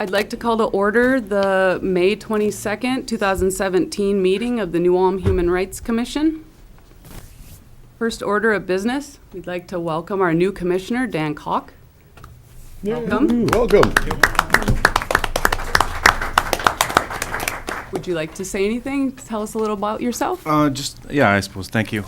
I'd like to call to order the May 22nd, 2017 meeting of the New Ulm Human Rights Commission. First order of business, we'd like to welcome our new commissioner, Dan Kalk. Welcome. Welcome. Would you like to say anything? Tell us a little about yourself. I suppose. Thank you.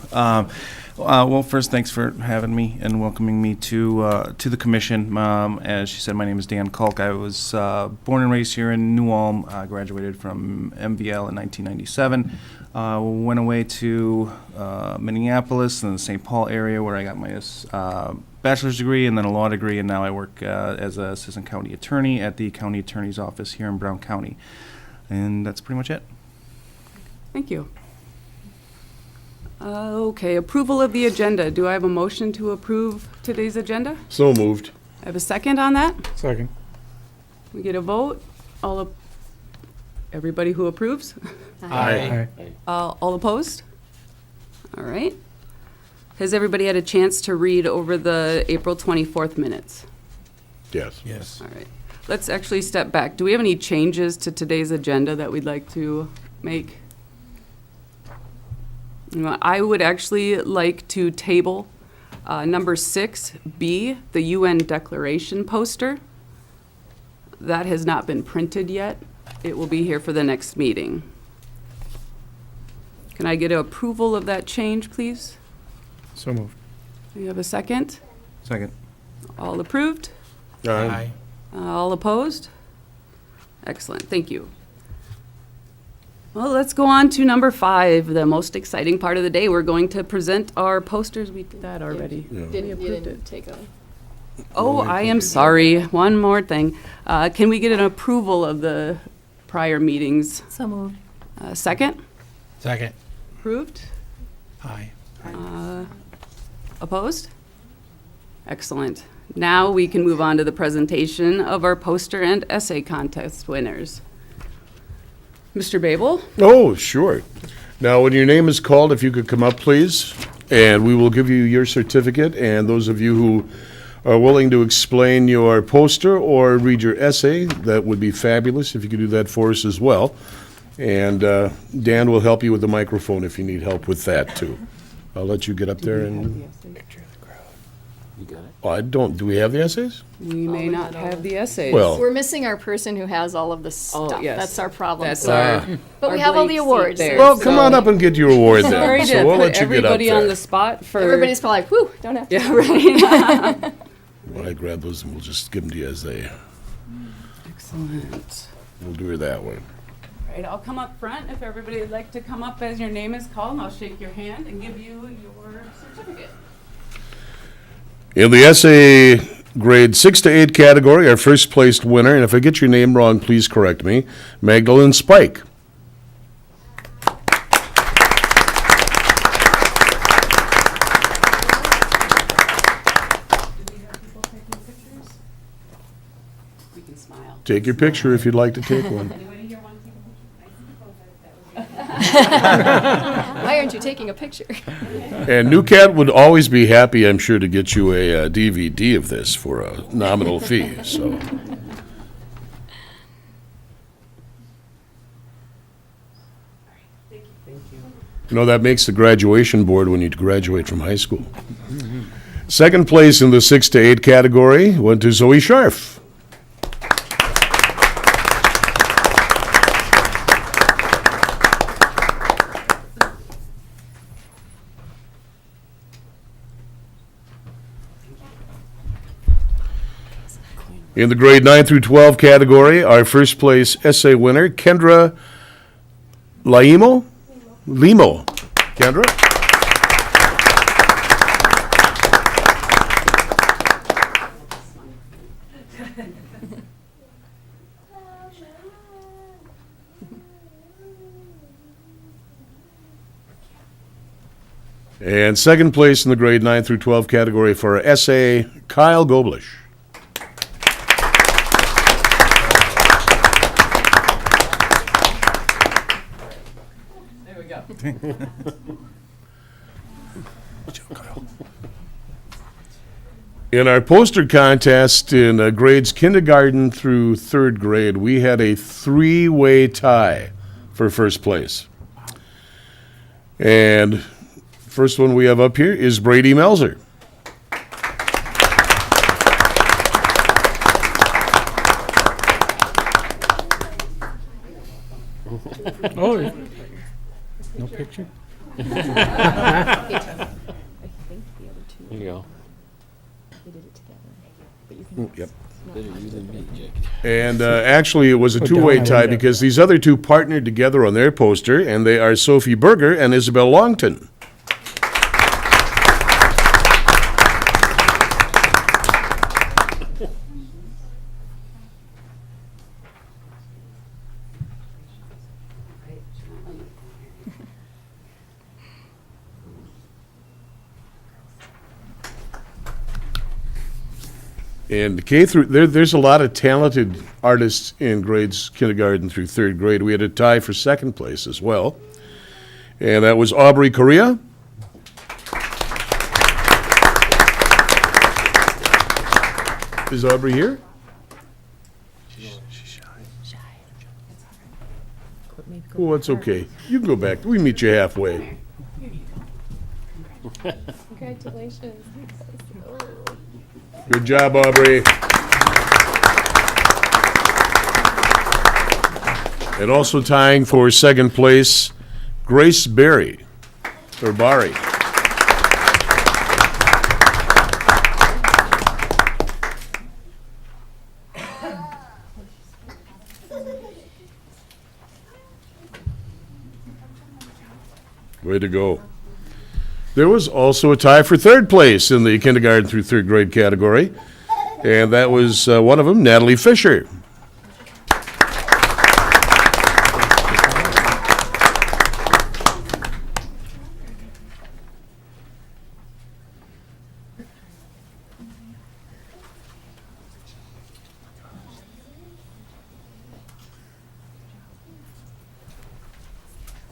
Well, first, thanks for having me and welcoming me to the commission. As she said, my name is Dan Kalk. I was born and raised here in New Ulm. I graduated from MVL in 1997. Went away to Minneapolis and the St. Paul area where I got my bachelor's degree and then a law degree, and now I work as an assistant county attorney at the county attorney's office here in Brown County. And that's pretty much it. Thank you. Okay, approval of the agenda. Do I have a motion to approve today's agenda? So moved. I have a second on that. Second. We get a vote. Everybody who approves? Aye. All opposed? All right. Has everybody had a chance to read over the April 24th minutes? Yes. Yes. All right. Let's actually step back. Do we have any changes to today's agenda that we'd like to make? I would actually like to table number 6B, the UN Declaration poster. That has not been printed yet. It will be here for the next meeting. Can I get approval of that change, please? So moved. Do you have a second? Second. All approved? Aye. All opposed? Excellent, thank you. Well, let's go on to number 5, the most exciting part of the day. We're going to present our posters. We did that already. Yeah. We approved it. Take a. Oh, I am sorry. One more thing. Can we get an approval of the prior meetings? So moved. Second? Second. Approved? Aye. Opposed? Excellent. Now we can move on to the presentation of our poster and essay contest winners. Mr. Babel? Oh, sure. Now, when your name is called, if you could come up, please, and we will give you your certificate. And those of you who are willing to explain your poster or read your essay, that would be fabulous if you could do that for us as well. And Dan will help you with the microphone if you need help with that, too. I'll let you get up there and... Do we have the essays? We may not have the essays. Well- We're missing our person who has all of the stuff. yes. That's our problem. That's So- our. But our we have all the blank seat awards. there, Well, come on so- up and get your award Sorry then. to So we'll put let you get up everybody on the there. spot for. Everybody's probably like, whew, don't have to. Yeah, right. When I grab those, and we'll just give them to you as they... Excellent. We'll do her that way. All right, I'll come up front if everybody would like to come up as your name is called, and I'll shake your hand and give you your certificate. In the essay grade 6 to 8 category, our first placed winner, and if I get your name wrong, please correct me, Magdalene Spike. Do we have people taking pictures? We can smile. Take your picture if you'd like to take one. Anybody here want to take a picture? I see the photo. Why aren't you taking a picture? And New Cat would always be happy, I'm sure, to get you a DVD of this for a nominal fee, so. You know, that makes the graduation board when you graduate from high school. Second place in the 6 to 8 category went to Zoe Scharf. In the grade 9 through 12 category, our first place essay winner, Kendra Limo. Kendra? And second place in the grade 9 through 12 category for our essay, Kyle Goblish. There we go. Good job, Kyle. In our poster contest in grades kindergarten through third grade, we had a three-way tie for first place. And first one we have up here is Brady Melzer. Oh, no picture? I think the other two, There you go. we did it together. But you can Yep. Better you than me, Jake. And actually, it was a Put two-way down my tie window. because these other two partnered together on their poster, and they are Sophie Berger and Isabel Longton. And K through, there's a lot of talented artists in grades kindergarten through third grade. We had a tie for second place as well. And that was Aubrey Correa. Is Aubrey here? Oh, it's okay. You can go back. We meet you halfway. Congratulations. Good job, Aubrey. And also tying for second place, Grace Barry, or Barry. Way to go. There was also a tie for third place in the kindergarten through third grade category, and that was one of them, Natalie Fisher.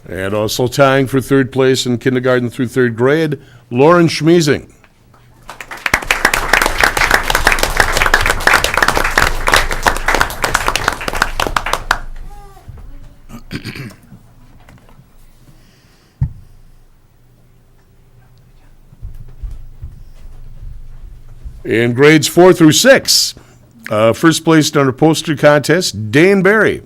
And also tying for third place in kindergarten through third grade, Lauren Schmiesing. In grades 4 through 6, first placed on our poster contest, Dane Barry.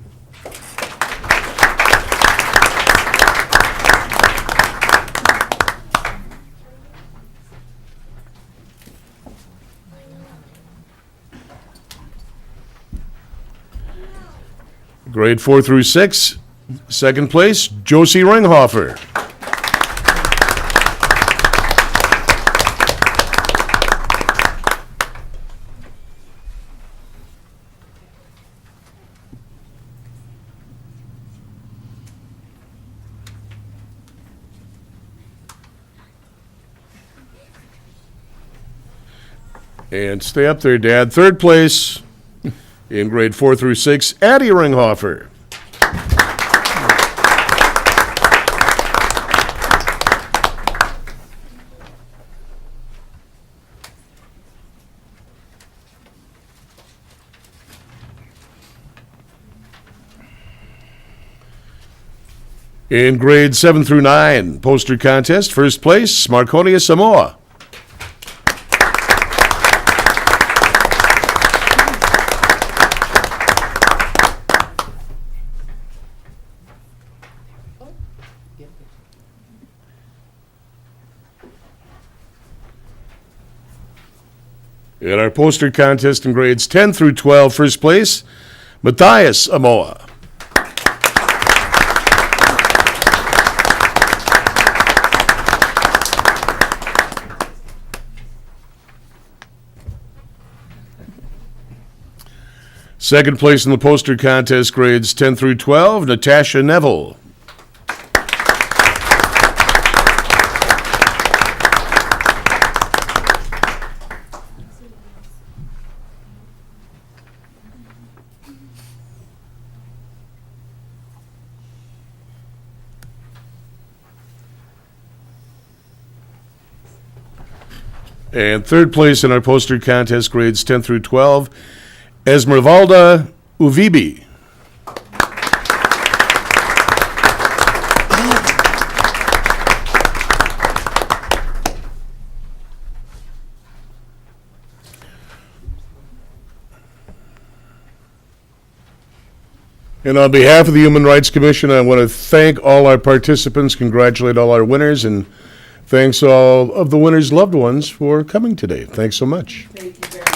Grade 4 through 6, second place, Josie Ringhofer. And stay up there, Dad. Third place in grade 4 through 6, Addie Ringhofer. In grade 7 through 9, poster contest, first place, Marconia Samoa. In our poster contest in grades 10 through 12, first place, Matthias Amoa. Second place in the poster contest, grades 10 through 12, Natasha Neville. And third place in our poster contest, grades 10 through 12, Esmeralda Uvibi. And on behalf of the Human Rights Commission, I want to thank all our participants, congratulate all our winners, and thanks all of the winners' loved ones for coming today. Thanks so much. Thank you very much.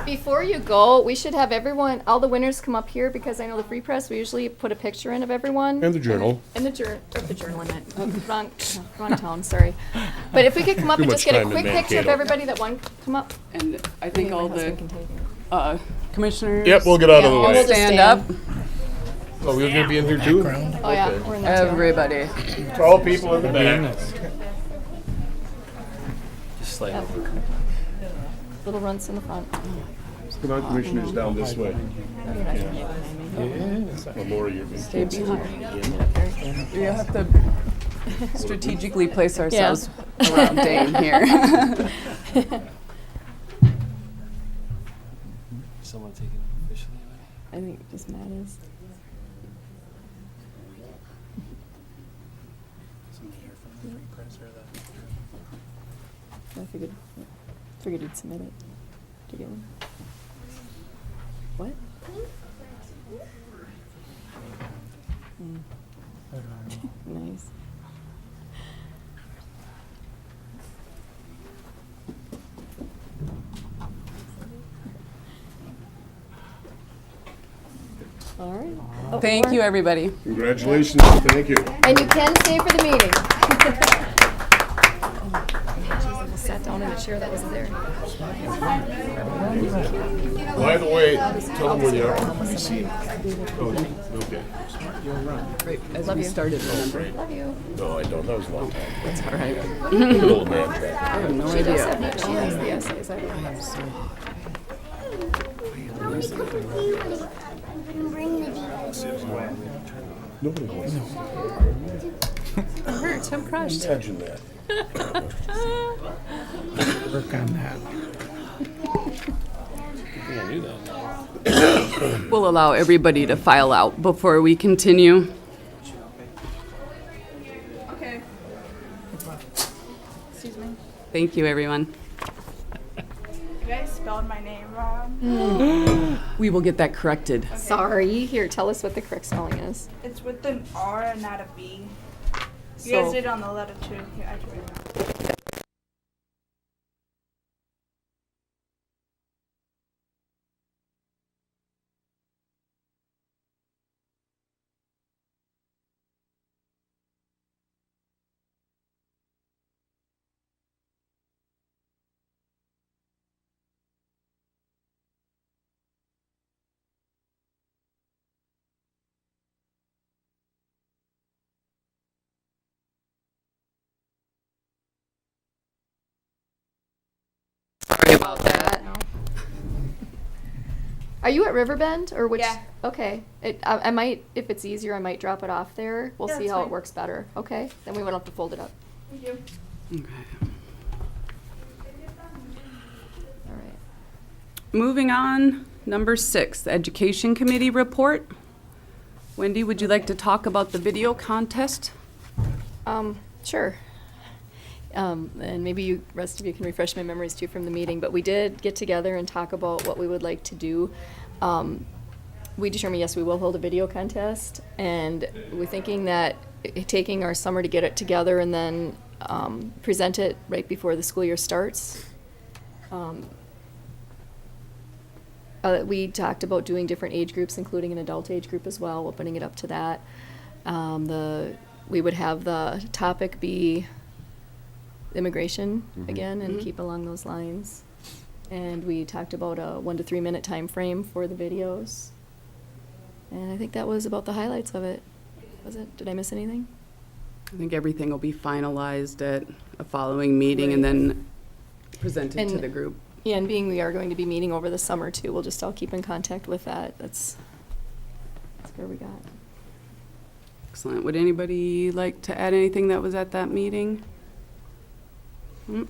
Before you go, we should have everyone, all the winners come up here because I know the Free Press, we usually put a picture in of everyone. And the Journal. And the journal, I meant. Wrong town, sorry. But if we could come up Too and much just get a time in quick picture of Mankato. everybody that won, come up. And I think My all the husband can take it. commissioners. Yep, we'll get out of the Yeah, way. we'll just Stand up, Oh, we're gonna be in here too? Oh, yeah, we're in there too. everybody. Tall people in the back. Little runts in the front. Come on, commissioners, down this way. Oh, Laura, you're being Stay behind. We have to strategically place ourselves around Dane here. Someone taking it officially? I think just Matt is. Somebody here from the Free Press or the... I figured you'd submit it to get one. What? Nice. All right. Oh, Thank you, everybody. Congratulations, thank you. And you can stay for the meeting. I almost sat down in a chair that wasn't there. By the way, tell them where you are. Oh, okay. As we started, remember? Love you. No, I don't, that was a long time. That's all right. Good old man track. I have no She does idea. have that. She has the essays. I don't have. Nobody wants to It hurts. I'm crushed. imagine that. Work on that. We'll allow everybody to file out before we continue. Okay. Excuse me. Thank you, everyone. You guys spelled my name wrong. We will get that corrected. Sorry. Here, tell us what the correct spelling is. It's with an R and not a B. You So- guys did on the letter too. Here, I can read it now. Sorry about that. Are you at Riverbend or which? Yeah. Okay. I might, if it's easier, I might drop it off there. We'll Yeah, see that's how it fine. works better. Okay. Then we won't have to fold it up. Thank you. Okay. All right. Moving on, number 6, Education Committee report. Wendy, would you like to talk about the video contest? Sure. And maybe you, rest of you can refresh my memories too from the meeting, but we did get together and talk about what we would like to do. We determined, yes, we will hold a video contest, and we're thinking that taking our summer to get it together and then present it right before the school year starts. We talked about doing different age groups, including an adult age group as well, opening it up to that. We would have the topic be immigration again and keep along those lines. And we talked about a 1 to 3 minute time frame for the videos. And I think that was about the highlights of it. Was it? Did I miss anything? I think everything will be finalized at a following meeting and then presented to And- the group. Yeah, and being we are going to be meeting over the summer too, we'll just all keep in contact with that. That's where we got. Excellent. Would anybody like to add anything that was at that meeting? Mm.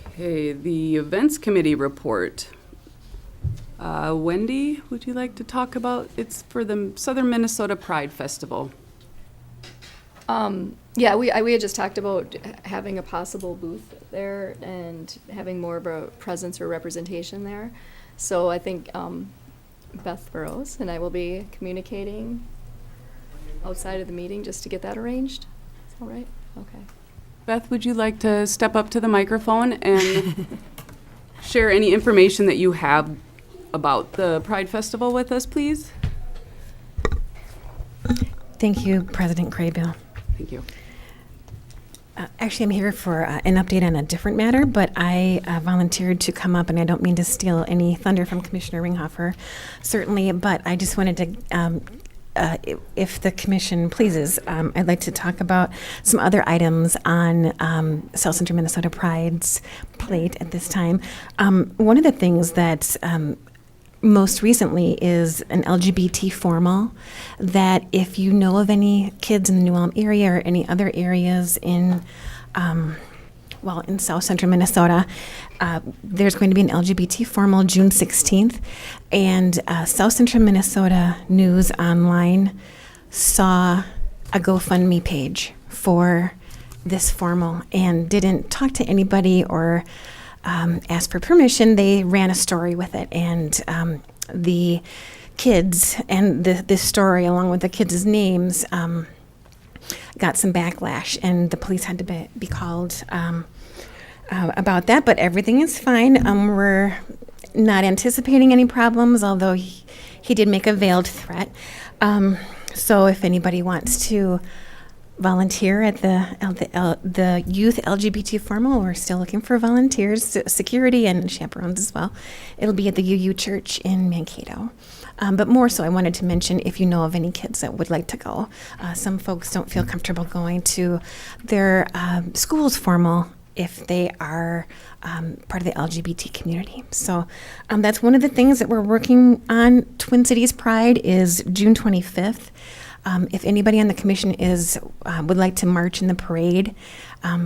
Okay, the Events Committee report. Wendy, would you like to talk about, it's for the Southern Minnesota Pride Festival. Yeah, we had just talked about having a possible booth there and having more of a presence or representation there. So I think Beth Burrows and I will be communicating outside of the meeting just to get that arranged. Is that all right? Okay. Beth, would you like to step up to the microphone and share any information that you have about the Pride Festival with us, please? Thank you, President Craybill. Thank you. Actually, I'm here for an update on a different matter, but I volunteered to come up, and I don't mean to steal any thunder from Commissioner Ringhofer, certainly, but I just wanted to, if the commission pleases, I'd like to talk about some other items on South Central Minnesota Pride's plate at this time. One of the things that most recently is an LGBT formal that if you know of any kids in the New Ulm area or any other areas in South Central Minnesota, there's going to be an LGBT formal June 16th, and South Central Minnesota News Online saw a GoFundMe page for this formal and didn't talk to anybody or asked for permission. They ran a story with it, and the kids and this story, along with the kids' names, got some backlash, and the police had to be called about that. But everything is fine. We're not anticipating any problems, although he did make a veiled threat. So if anybody wants to volunteer at the youth LGBT formal. We're still looking for volunteers, security, and chaperones as well. It'll be at the UU Church in Mankato. But more so, I wanted to mention if you know of any kids that would like to go. Some folks don't feel comfortable going to their school's formal if they are part of the LGBT community. So that's one of the things that we're working on. Twin Cities Pride is June 25th. If anybody on the commission would like to march in the parade,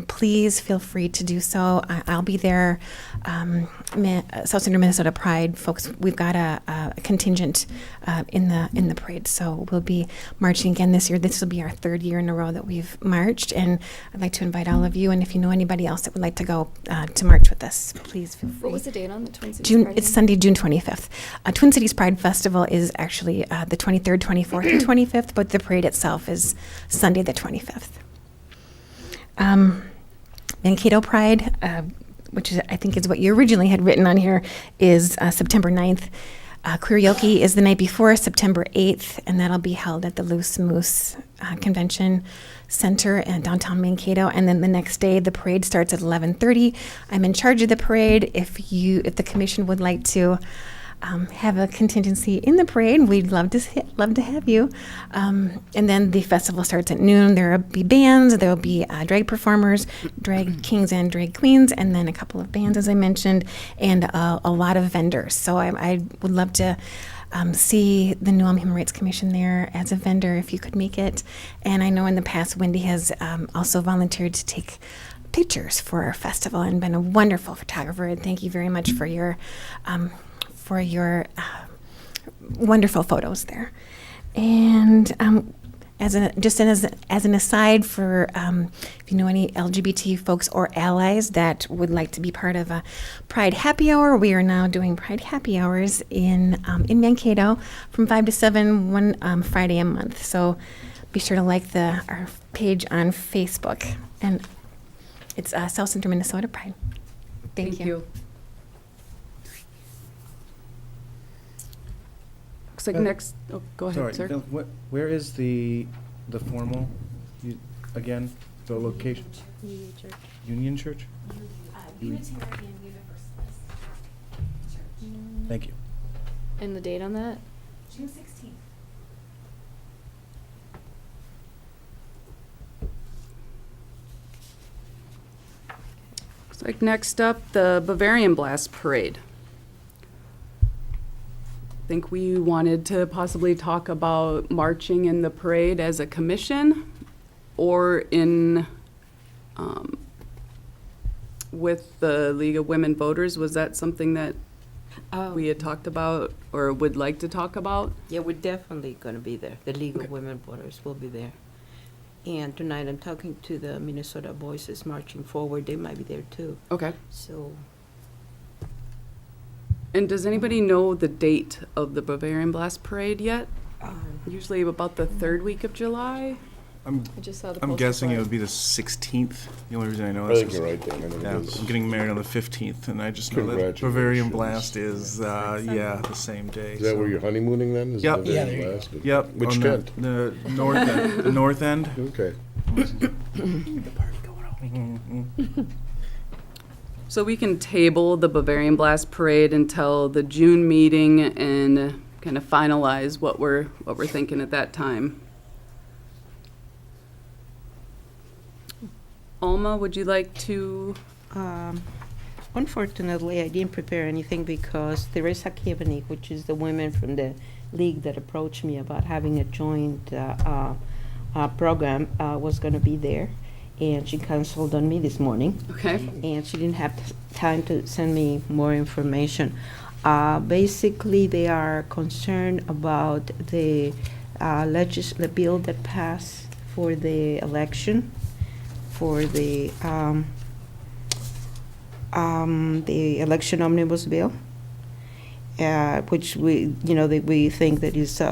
please feel free to do so. I'll be there. South Central Minnesota Pride folks, we've got a contingent in the parade, so we'll be marching again this year. This will be our third year in a row that we've marched, and I'd like to invite all of you. And if you know anybody else that would like to go to march with us, please feel free. What was the date on the Twin Cities Pride? It's Sunday, June 25th. Twin Cities Pride Festival is actually the 23rd, 24th, and 25th, but the parade itself is Sunday, the 25th. Mankato Pride, which is, I think is what you originally had written on here, is September 9th. Karaoke is the night before, September 8th, and that'll be held at the Loose Moose Convention Center in downtown Mankato. And then the next day, the parade starts at 11:30. I'm in charge of the parade. If the commission would like to have a contingency in the parade, we'd love to have you. And then the festival starts at noon. There will be bands, there will be drag performers, drag kings and drag queens, and then a couple of bands, as I mentioned, and a lot of vendors. So I would love to see the New Ulm Human Rights Commission there as a vendor if you could make it. And I know in the past, Wendy has also volunteered to take pictures for our festival and been a wonderful photographer. And thank you very much for your wonderful photos there. And as an aside, for if you know any LGBT folks or allies that would like to be part of a Pride Happy Hour, we are now doing Pride Happy Hours in Mankato from 5 to 7 one Friday a month. So be sure to like our page on Facebook, and it's South Central Minnesota Pride. Thank you. Looks like next, oh, go ahead, Sorry, sir. Bill, where is the formal, again, the location? Union Church. Union Church? Unitarian Universalist Church. Thank you. And the date on that? June 16th. Looks like next up, the Bavarian Blast Parade. think we wanted to possibly talk about marching in the parade as a commission or in, with the League of Women Voters. Was that something that we had talked about or would like to talk about? Yeah, we're definitely going to be there. The League Okay. of Women Voters will be there. And tonight I'm talking to the Minnesota Voices Marching Forward. They might be there too. Okay. So And does anybody know the date of the Bavarian Blast Parade yet? Usually about the third week of July? I just saw the I'm poster guessing it flyer. would be the 16th. The only reason I know I is think you're right, Dan. I think yeah, it is. I'm getting married on the 15th, and I just know that Congratulations. Bavarian Blast is, yeah, the same day. Is that so- where you're honeymooning then? Is Yep. the Yeah, very there you last? Yep. Which on tent? The north end. The north end. Okay. So we can table the Bavarian Blast Parade until the June meeting and kind of finalize what we're thinking at that time. Alma, would you like to? unfortunately, I didn't prepare anything because Teresa Kivany, which is the women from the league that approached me about having a joint program, was going to be there. And she canceled on me this morning. Okay. And she didn't have time to send me more information. Basically, they are concerned about the the bill that passed for the election, for the election omnibus bill, which we think that is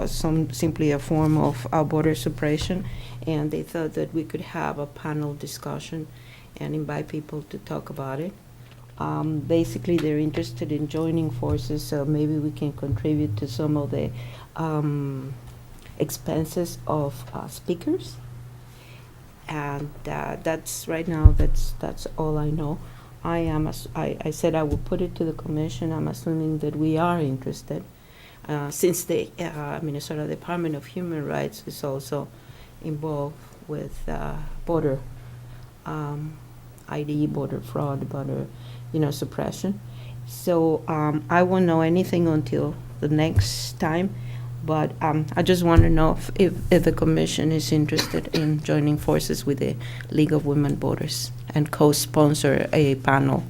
simply a form of voter suppression. And they thought that we could have a panel discussion and invite people to talk about it. Basically, they're interested in joining forces, so maybe we can contribute to some of the expenses of speakers. And that's right now. That's all I know. I said I will put it to the commission. I'm assuming that we are interested, since the Minnesota Department of Human Rights is also involved with voter ID, voter fraud, voter suppression. So I won't know anything until the next time. But I just want to know if the commission is interested in joining forces with the League of Women Voters and co-sponsor a panel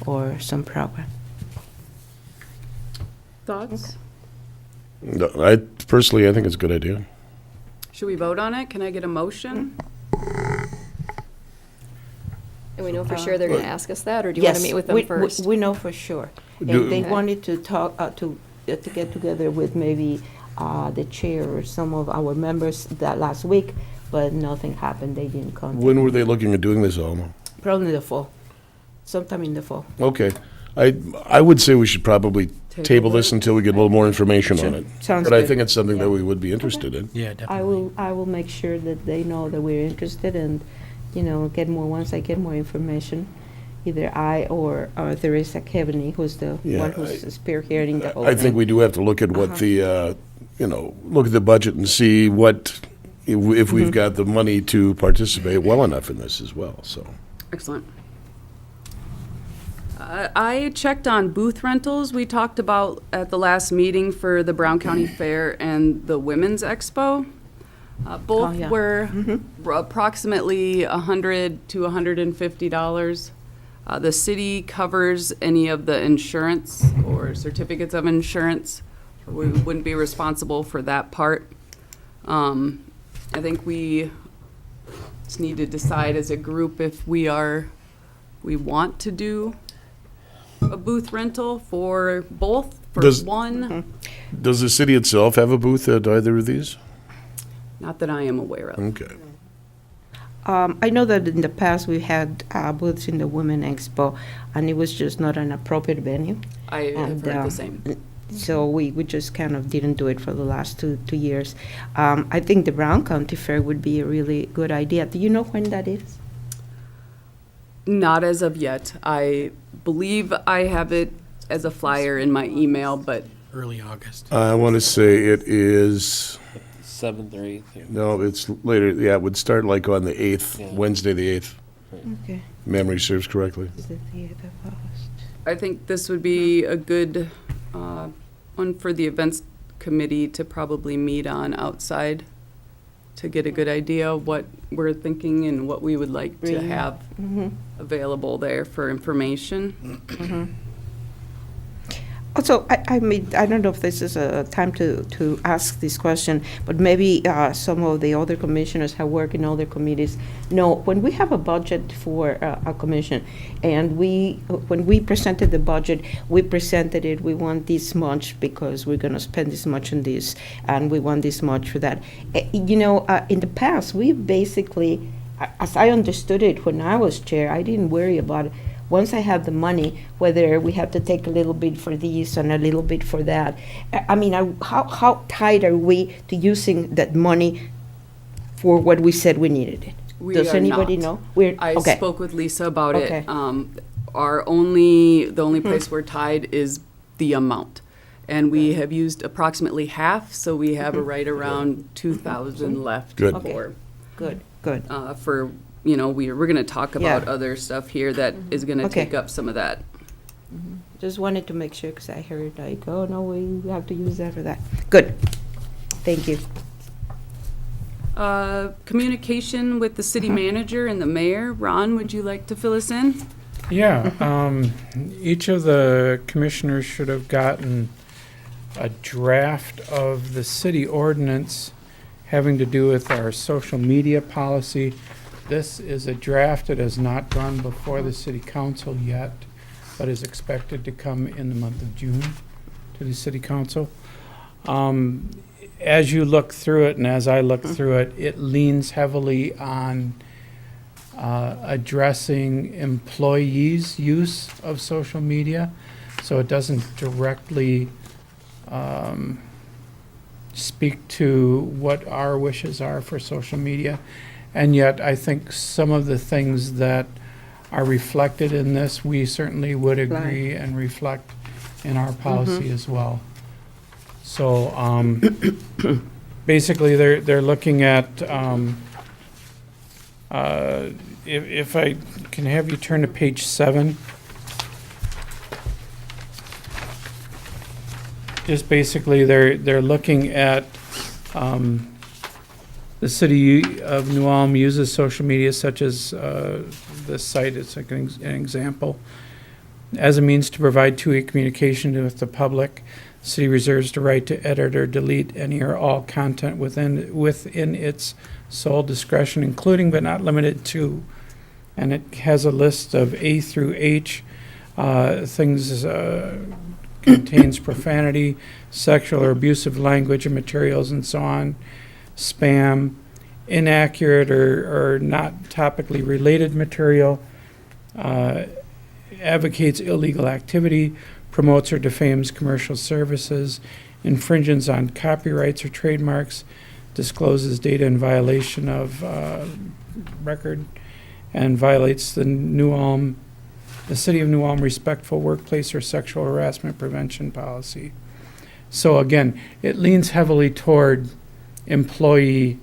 or some program. Thoughts? No, I think it's a good idea. Should we vote on it? Can I get a motion? And we know for sure they're going to ask us that, or do you want to meet with them first? We know for sure. Do- And they Okay. wanted to talk, to get together with maybe the chair or some of our members that last week, but nothing happened. They didn't come. When were they looking at doing this, Alma? Probably in the fall, sometime in the fall. Okay. I would say we should probably table this until we get a little more information on it. Sounds But I good. think it's something that we would be interested in. Yeah, definitely. I will make sure that they know that we're interested and, get more, once I get more information, either I or Teresa Kevany, who's the Yeah, one who's spearheading the whole I think thing. we do have to look at what the, look at the budget and see if we've got the money to participate well enough in this as well, so. Excellent. I checked on booth rentals. We talked about at the last meeting for the Brown County Fair and the Women's Expo. Both yeah. were approximately $100 to $150. The city covers any of the insurance or certificates of insurance. We wouldn't be responsible for that part. I think we just need to decide as a group if we want to do a booth rental for both, for Does- one, Does the city itself have a booth at either of these? not that I am aware of. Okay. I know that in the past we had booths in the Women Expo, and it was just not an appropriate venue. I have And, heard the same. So we just kind of didn't do it for the last two years. I think the Brown County Fair would be a really good idea. Do you know when that is? Not as of yet. I believe I have it as a flyer in my email, but Early August. I want to say it is, 7th or 8th. Yeah. no, it's later, yeah, it would start like on the 8th, Yeah. Wednesday, the 8th, Okay. memory serves correctly. Is it the 8th of August? I think this would be a good one for the events committee to probably meet on outside to get a good idea of what we're thinking and what we would like to Really? have available there for information. Also, I mean, I don't know if this is a time to ask this question, but maybe some of the other commissioners have worked in other committees. No, when we have a budget for a commission, and when we presented the budget, we presented it, we want this much because we're gonna spend this much on this, and we want this much for that. You know, in the past, we basically, as I understood it when I was chair, I didn't worry about it. Once I have the money, whether we have to take a little bit for this and a little bit for that. I mean, how tight are we to using that money for what we said we needed it? We Does are anybody not. know? We're, I okay. spoke with Lisa about Okay. it. The only place we're tied is the amount. And we have used approximately half, so we have a right around 2,000 left Good. Okay. for, Good. for, you know, we're gonna talk about Yeah. other stuff here that is gonna Okay. take up some of that. Just wanted to make sure, because I heard like, oh, no, we have to use that for that. Good. Thank you. Communication with the city manager and the mayor. Ron, would you like to fill us in? Yeah, each of the commissioners should have gotten a draft of the city ordinance having to do with our social media policy. This is a draft that has not gone before the city council yet, but is expected to come in the month of June to the city council. As you look through it, and as I look through it, it leans heavily on addressing employees' use of social media. So it doesn't directly speak to what our wishes are for social media. And yet, I think some of the things that are reflected in this, we certainly would agree and reflect in our policy as well. So basically, they're looking at, if I can have you turn to page 7. Just basically, they're looking at the city of New Ulm uses social media such as this site, it's like an example, as a means to provide two-way communication with the public. The city reserves the right to edit or delete any or all content within its sole discretion, including but not limited to, and it has a list of A through H, things contains profanity, sexual or abusive language and materials and so on, spam, inaccurate or not topically related material, advocates illegal activity, promotes or defames commercial services, infringes on copyrights or trademarks, discloses data in violation of record, and violates the City of New Ulm Respectful Workplace or Sexual Harassment Prevention Policy. So again, it leans heavily toward employee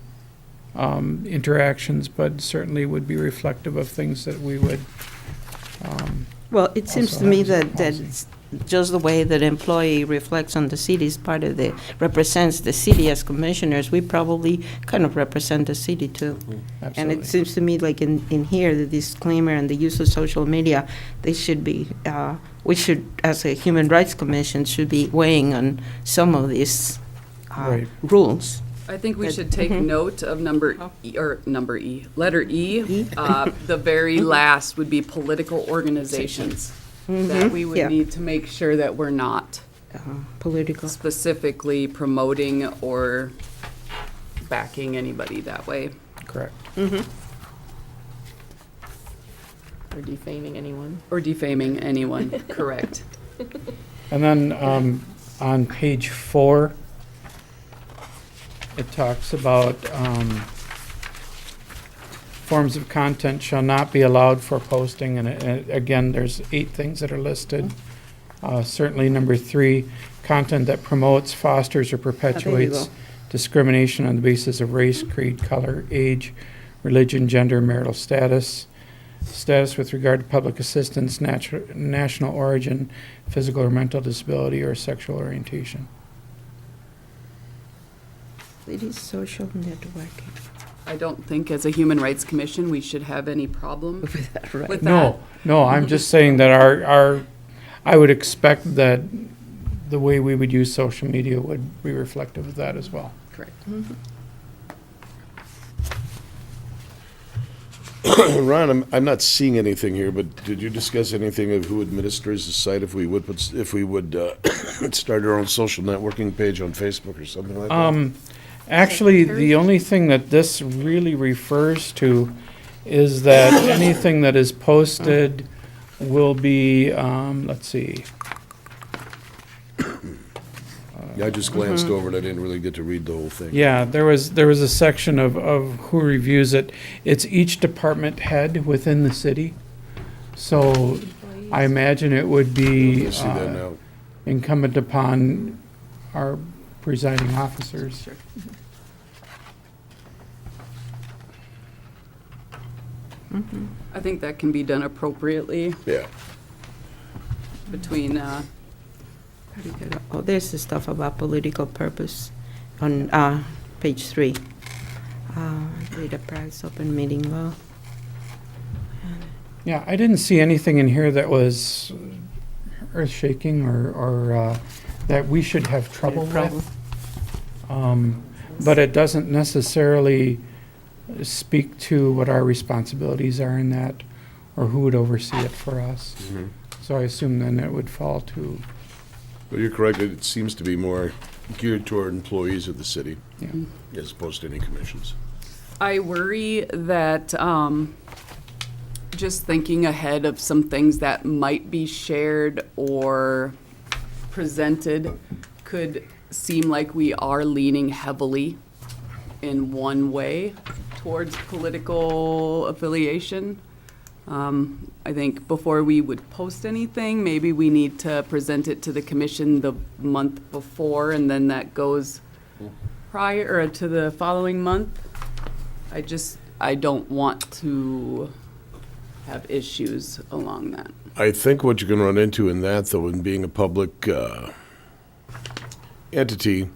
interactions, but certainly would be reflective of things that we would. Well, it seems Also to me has that some policy. that's just the way that employee reflects on the city is part of represents the city as commissioners. We probably kind of represent the city too. And Absolutely. it seems to me like in here, the disclaimer and the use of social media, they should be, we should, as a Human Rights Commission, should be weighing on some of these Right. rules. I think we That- should take note of letter E. E? The very last would be political organizations. That we would Yeah. need to make sure that we're not Political. specifically promoting or backing anybody that way. Correct. Or defaming anyone. Or defaming anyone, correct. And then on page 4, it talks about forms of content shall not be allowed for posting, and again, there's 8 things that are listed. Certainly number 3, content that promotes, fosters, or perpetuates go. discrimination on the basis of race, creed, color, age, religion, gender, marital status. status with regard to public assistance, national origin, physical or mental disability, or sexual orientation. It is social networking. I don't think as a Human Rights Commission, we should have any problem With that, right? with that. No, I'm just saying that I would expect that the way we would use social media would be reflective of that as well. Correct. Ron, I'm not seeing anything here, but did you discuss anything of who administers the site if we would start our own social networking page on Facebook or something like that? Actually, the only thing that this really refers to is that anything that is posted will be, let's see, Yeah, I just glanced over it. I didn't really get to read the whole thing. yeah, there was a section of who reviews it. It's each department head within the city. So I imagine it would be I see that now. incumbent upon our presiding officers. I think that can be done appropriately Yeah. between, Oh, there's the stuff about political purpose on page 3. Data price, open meeting law. Yeah, I didn't see anything in here that was earth-shaking or that we should have trouble with. But it doesn't necessarily speak to what our responsibilities are in that, or who would oversee it for us. So I assume then it would fall to, Well, you're correct. It seems to be more geared toward employees of the city yeah. as opposed to any commissions. I worry that, just thinking ahead of some things that might be shared or presented could seem like we are leaning heavily in one way towards political affiliation. I think before we would post anything, maybe we need to present it to the commission the month before, and then that goes prior or to the following month. I don't want to have issues along that. I think what you can run into in that, though, in being a public entity,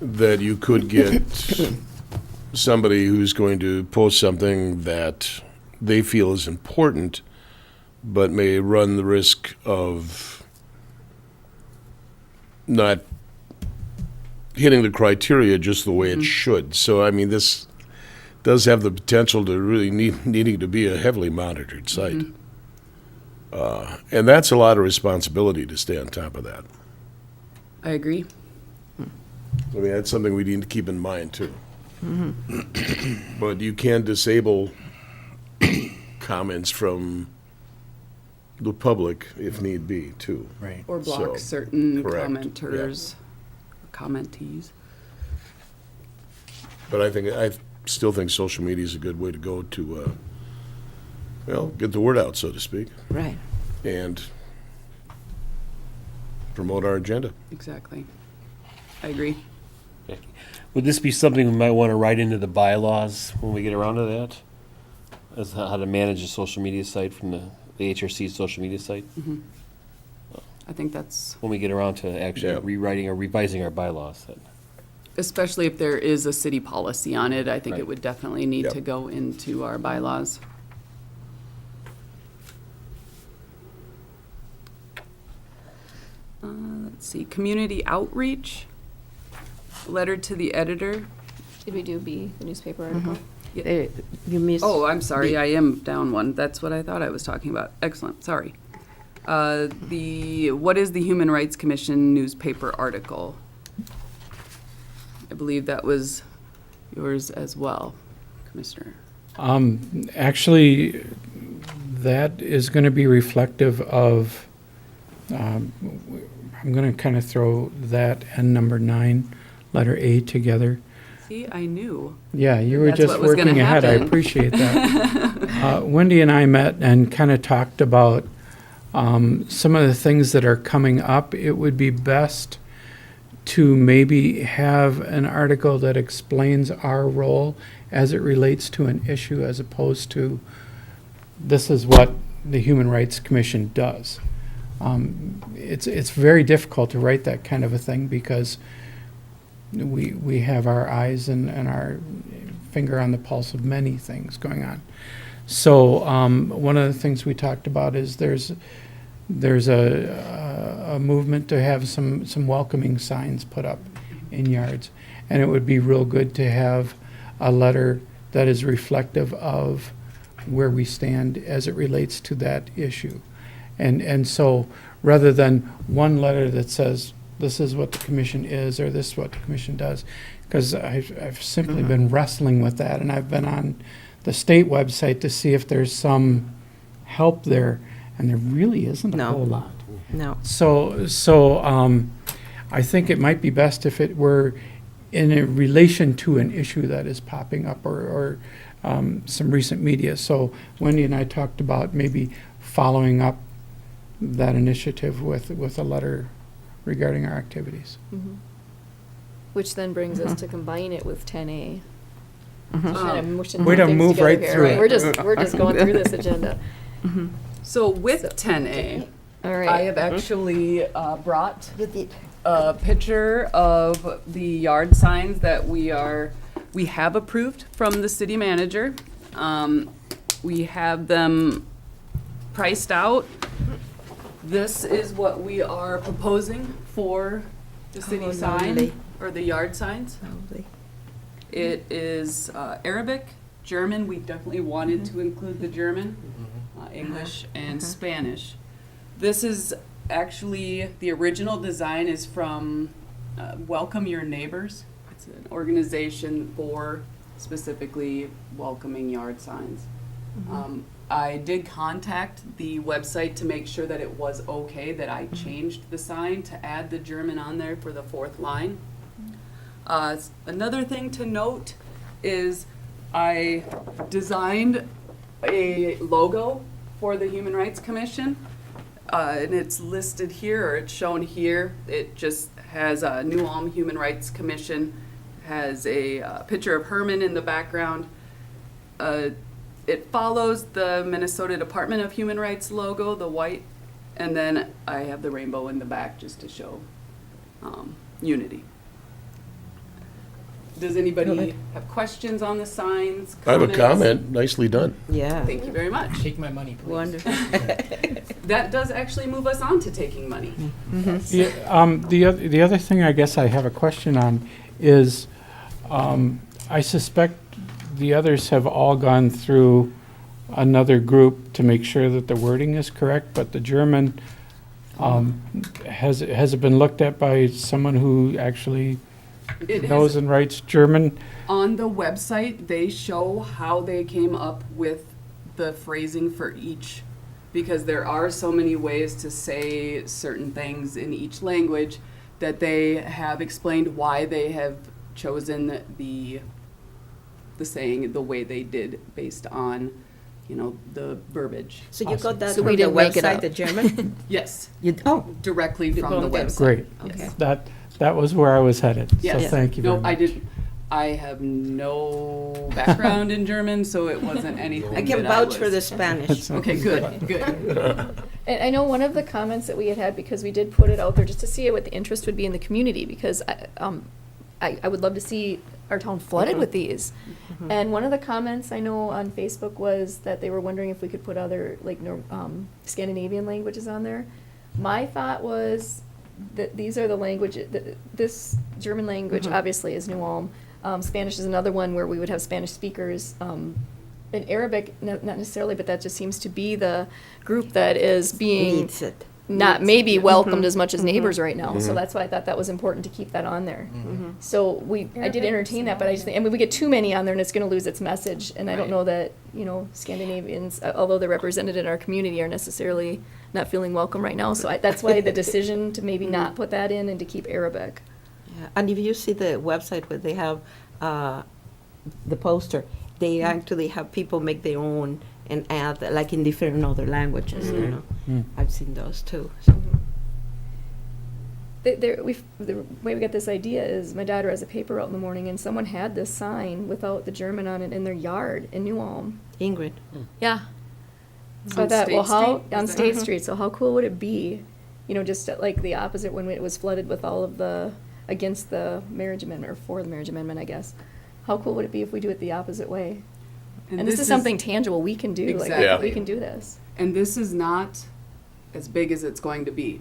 that you could get somebody who's going to post something that they feel is important, but may run the risk of not hitting the criteria just the way it should. So, I mean, this does have the potential to really needing to be a heavily monitored site. And that's a lot of responsibility to stay on top of that. I agree. I mean, that's something we need to keep in mind, too. But you can disable comments from the public if need be, too. Right. Or block So, certain correct, commenters, commentees. But I still think social media is a good way to go to, well, get the word out, so to speak, Right. and promote our agenda. Exactly. I agree. Would this be something we might want to write into the bylaws when we get around to that? As how to manage a social media site from the HRC social media site? I think that's, When we get around to actually Yeah. rewriting or revising our bylaws? especially if there is a city policy on it, I think it Right. would definitely need Yep. to go into our bylaws. Let's see, community outreach, letter to the editor. Did we do B, the newspaper article? You missed. Oh, I'm sorry, I am down one. That's what I thought I was talking about. Excellent, sorry. What is the Human Rights Commission newspaper article? I believe that was yours as well, Commissioner. Actually, that is going to be reflective of, I'm going to kind of throw that and number 9, letter A together. See, I knew. Yeah, you were That's just what was gonna working ahead. I happen. appreciate that. Wendy and I met and kind of talked about some of the things that are coming up. It would be best to maybe have an article that explains our role as it relates to an issue as opposed to this is what the Human Rights Commission does. It's very difficult to write that kind of a thing because we have our eyes and our finger on the pulse of many things going on. So one of the things we talked about is there's a movement to have some welcoming signs put up in yards. And it would be real good to have a letter that is reflective of where we stand as it relates to that issue. And so rather than one letter that says, this is what the commission is, or this is what the commission does, because I've simply been wrestling with that, and I've been on the state website to see if there's some help there, and there really isn't a No. whole lot. No. So I think it might be best if it were in a relation to an issue that is popping up or some recent media. So Wendy and I talked about maybe following up that initiative with a letter regarding our activities. Which then brings us to combine it with 10A. Kind of mushing Way to things move together right here, through right? it. We're just going through this agenda. So with 10A, All I right. have actually brought a picture of the yard signs that we have approved from the city manager. We have them priced out. This is what we are proposing for the city sign, lovely. or the yard signs. It is Arabic, German, we definitely wanted to include the German, English, and Spanish. This is actually, the original design is from Welcome Your Neighbors. It's an organization for specifically welcoming yard signs. I did contact the website to make sure that it was okay, that I changed the sign to add the German on there for the fourth line. Another thing to note is I designed a logo for the Human Rights Commission, and it's listed here, or it's shown here. It just has a New Ulm Human Rights Commission, has a picture of Herman in the background. It follows the Minnesota Department of Human Rights logo, the white, and then I have the rainbow in the back just to show unity. Does anybody have questions on the signs? I have a comments? comment. Nicely done. Yeah. Thank you very much. Take my money, please. Wonderful. That does actually move us on to taking money. The other thing I guess I have a question on is, I suspect the others have all gone through another group to make sure that the wording is correct, but the German, has it been looked at by someone who actually It knows has, and writes German? on the website, they show how they came up with the phrasing for each, because there are so many ways to say certain things in each language that they have explained why they have chosen the saying the way they did based on, the verbiage. So you got that So from we the didn't make it website, up. the German? Yes, From directly from the the website. Great. Okay. That was where I was headed, so Yes. thank you very No, much. I didn't. I have no background in German, so it wasn't anything I can that vouch for was- the Spanish. Okay, good, good. And I know one of the comments that we had, because we did put it out there just to see what the interest would be in the community, because I would love to see our town flooded with these. And one of the comments I know on Facebook was that they were wondering if we could put other, like, Scandinavian languages on there. My thought was that these are the languages, this German language obviously is New Ulm. Spanish is another one where we would have Spanish speakers. In Arabic, not necessarily, but that just seems to be the group that is being Needs it. not maybe welcomed as much as neighbors right now. So that's why I thought that was important to keep that on there. So I did entertain that, but I just think, we get too many on there and it's gonna lose its message. And I don't know that, Scandinavians, although they're represented in our community, are necessarily not feeling welcome right now. So that's why the decision to maybe not put that in and to keep Arabic. Yeah. And if you see the website where they have the poster, they actually have people make their own and add, like in different other languages, I've seen those too. So. The way we got this idea is my daughter has a paper out in the morning and someone had this sign without the German on it in their yard in New Ulm. Ingrid. Yeah. So I On thought, well, State how, Street? on Is that- State Street, so how cool would it be, you know, just like the opposite when it was flooded with all of the, against the marriage amendment, or for the marriage amendment, I guess. How cool would it be if we do it the opposite way? And this is something tangible we can do, like, Exactly. we can do this. And this is not as big as it's going to be.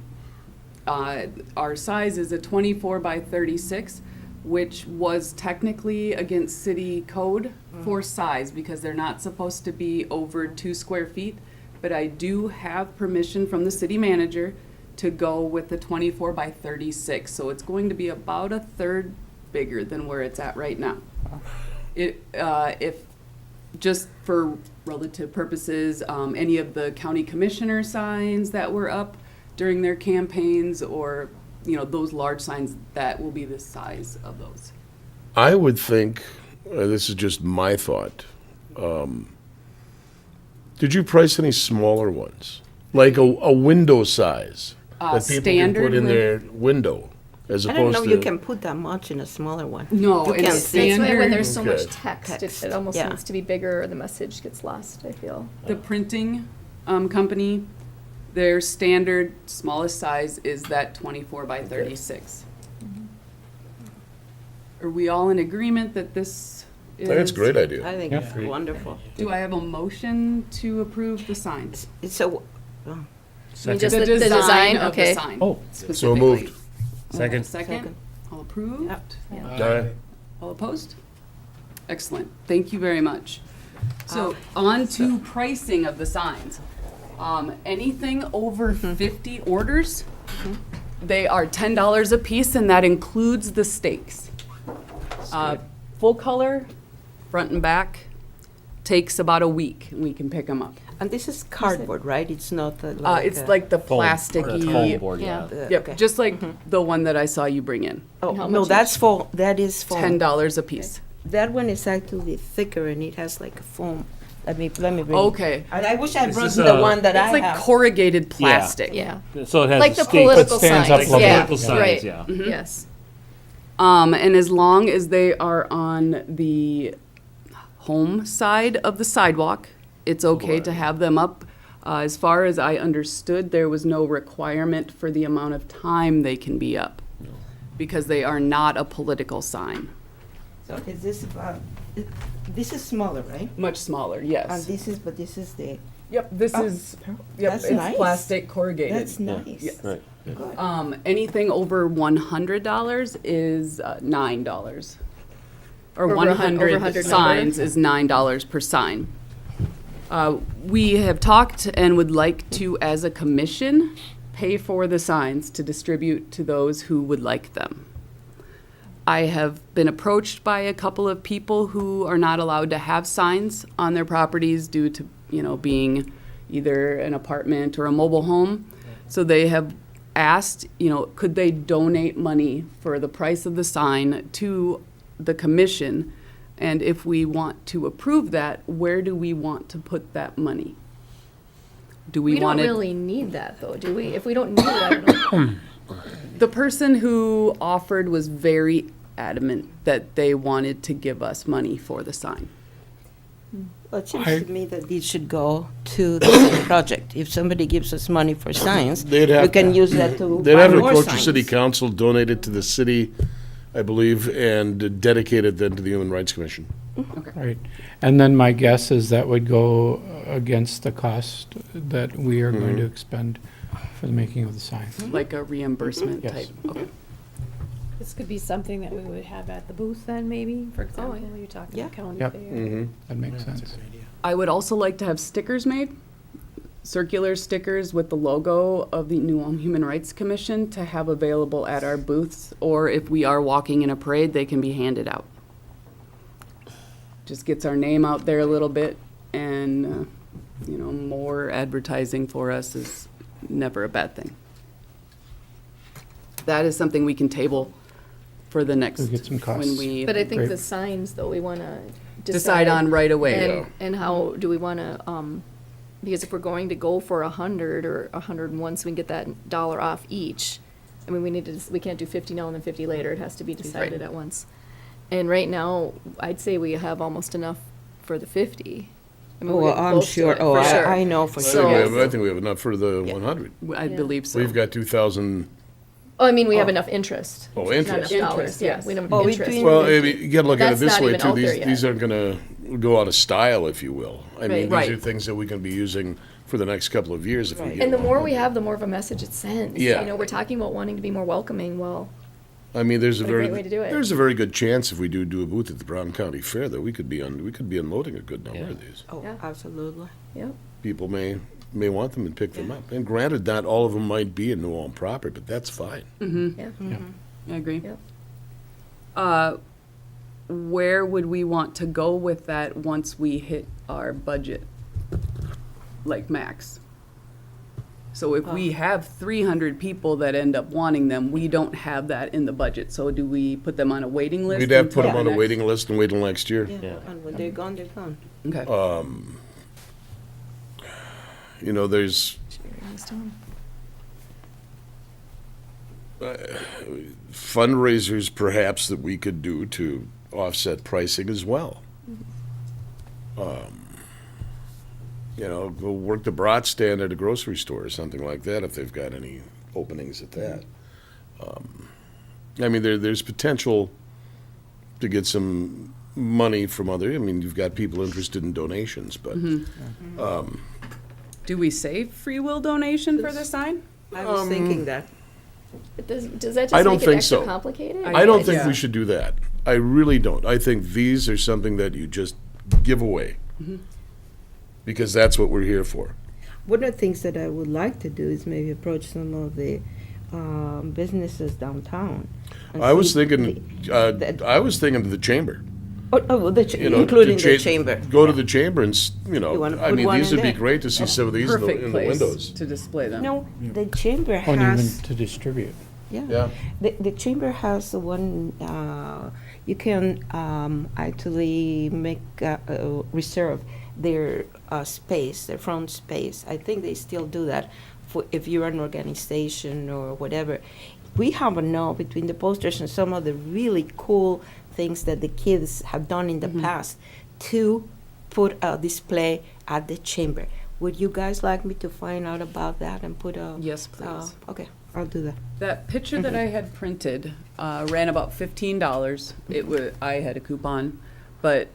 Our size is a 24 by 36, which was technically against city code for size because they're not supposed to be over 2 square feet. But I do have permission from the city manager to go with the 24 by 36. So it's going to be about a third bigger than where it's at right now. If, just for relative purposes, any of the county commissioner signs that were up during their campaigns, or, you know, those large signs, that will be the size of those. I would think, this is just my thought, did you price any smaller ones? Like a window size? That people can Standard put in win- their window, as I don't opposed know, to. you can put that much in a smaller one. No, You and can That's see. why when standard, there's so much Okay. text, Text, it almost yeah. needs to be bigger, or the message gets lost, I feel. the printing company, their standard smallest size is that 24 by 36. Are we all in agreement that this I is? think it's a great idea. I think Yeah. it's wonderful. Do I have a motion to approve the signs? It's a, I mean, just The the design, of the okay. sign. Oh. specifically. moved. Second. Second, all approved? Yeah. Aye. All opposed? Excellent, thank you very much. So, on to pricing of the signs. Anything over 50 orders, they are $10 a piece, and that includes the stakes. Full color, front and back, takes about a week, and we can pick them up. and this is cardboard, right? It's not like. It's like the Foam. plasticky. Foam board, Yeah. yeah. Yep, just like the one that I saw you bring in, Oh, How no, much that's foam, that is foam. $10 a piece. That one is actually thicker and it has like a foam. Let me bring. Okay. And I wish I Is brought this the a- one that I It's like have. corrugated plastic. Yeah, So it has like the the state. political stands signs, up level. yeah, Political signs, right, yeah. yes. And as long as they are on the home side of the sidewalk, it's okay to have them up. As far as I understood, there was no requirement for the amount of time they can be up, because they are not a political sign. So is this, this is smaller, right? Much smaller, And yes. this is, but this is the, Yep, this Oh, is, yep, that's it's nice. plastic corrugated. that's nice. Yes. Right. Good. Anything over $100 is $9. Or Over 100 100 signs is $9 per sign. We have talked and would like to, as a commission, pay for the signs to distribute to those who would like them. I have been approached by a couple of people who are not allowed to have signs on their properties due to, being either an apartment or a mobile home. So they have asked, could they donate money for the price of the sign to the commission? And if we want to approve that, where do we want to put that money? Do we We don't want it? really need that, though, do we? If we don't need it, I don't know. The person who offered was very adamant that they wanted to give us money for the sign. Well, it seems to me that it should go to the city project. If somebody gives us money for signs, They'd we have can to- use that to They'd buy have to more approach the city signs. council, donate it to the city, I believe, and dedicate it then to the Human Rights Commission. Right. And then my guess is that would go against the cost that we are going to expend for the making of the signs. Like a reimbursement Yes. type. Okay. This could be something that we would have at the booth then, maybe, for example, you're talking Yeah. county Yep. fair. That makes sense. I would also like to have stickers made, circular stickers with the logo of the New Ulm Human Rights Commission to have available at our booths, or if we are walking in a parade, they can be handed out. Just gets our name out there a little bit, and, more advertising for us is never a bad thing. That is something we can table for the next, We'll get some costs. when we But I think Great. the signs, though, we want to decide on right away. And how do we want to, because if we're going to go for 100 or 101, so we can get that dollar off each, I mean, we can't do 50 now and then 50 later, it has to be decided Right. at once. And right now, I'd say we have almost enough for the 50. I mean, we're Oh, getting I'm close to sure, it, oh, for sure. I know for I So- think sure. we have- I think we have enough for the Yeah. 100. I Yeah. believe so. We've got 2,000. Oh, I mean, we have enough interest. Oh, Not interest. enough dollars, Interest, yeah, yes. we don't Oh, have interest. between- Well, I mean, you gotta look at it That's this not way even too. out there These yet. aren't gonna go out of style, if you will. I mean, Right. these Right. are things that we can be using for the next couple of years if we Right. get And the one. more we have, the more of a message it sends. Yeah. You know, we're talking about wanting to be more welcoming, well, I mean, there's a What a very, great way to do it. there's a very good chance if we do a booth at the Brown County Fair that we could be unloading a good number of these. Oh, Yeah. absolutely. yep. People may want them and pick them up. And granted, not all of them might be in New Ulm proper, but that's fine. Yeah. I agree. Yep. Where would we want to go with that once we hit our budget, like max? So if we have 300 people that end up wanting them, we don't have that in the budget. So do we put them on a waiting list? We'd have to put them until on a next- waiting list and wait till next year. Yeah, and when they're gone, they're gone. Okay. You know, there's fundraisers perhaps that we could do to offset pricing as well. You know, go work the brat stand at a grocery store or something like that if they've got any openings at that. I mean, there's potential to get some money from I mean, you've got people interested in donations, but Do we save free will donation for the sign? I was thinking that. But does that I just don't make it think extra so. complicated? I don't think Yeah. we should do that. I really don't. I think these are something that you just give away. Because that's what we're here for. One of the things that I would like to do is maybe approach some of the businesses downtown. and I was see thinking, I was thinking of the chamber. You know, including to the cha- chamber. Go to the chamber and, You wanna I put mean, one these in would be there? great to see some of these in the Perfect place windows. to display them. No, the chamber Or even has, to distribute. Yeah. the chamber has the one, you can actually make, reserve their space, their front space. I think they still do that for if you're an organization or whatever. We have now between the posters and some of the really cool things that the kids have done in the past to put a display at the chamber. Would you guys like me to find out about that and put a? Yes, please. Okay, I'll do that. That picture that I had printed ran about $15. I had a coupon, but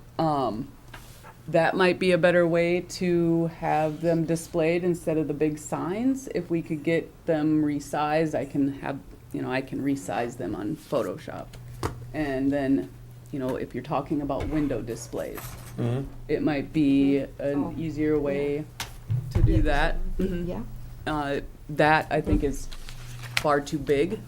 that might be a better way to have them displayed instead of the big signs. If we could get them resized, I can resize them on Photoshop. And then, if you're talking about window displays, it might be an easier way to do that. Yeah. That I think is far too big,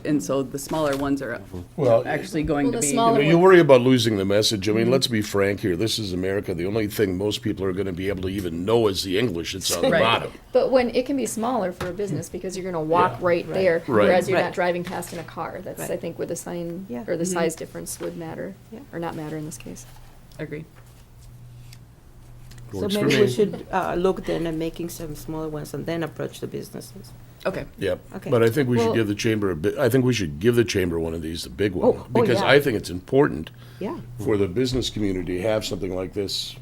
and so the smaller ones are Well, actually going Well, to the be. smaller you worry about losing the message. I mean, let's be frank here. This is America. The only thing most people are going to be able to even know is the English that's on the Right. bottom. But when it can be smaller for a business because you're going to walk Yeah. right there, Right. whereas you're Right. not driving past in a car. That's Right. I think where the sign Yeah. or the size difference would matter, Yeah. or not matter in this case. Agree. So Works for maybe we me. should look then at making some smaller ones and then approach the businesses. Okay. Yep. Okay. But I think we should Well- give the chamber I think we should give the chamber one of these, the big one. Oh, Because yeah. I think it's important Yeah. for the business community to have something like this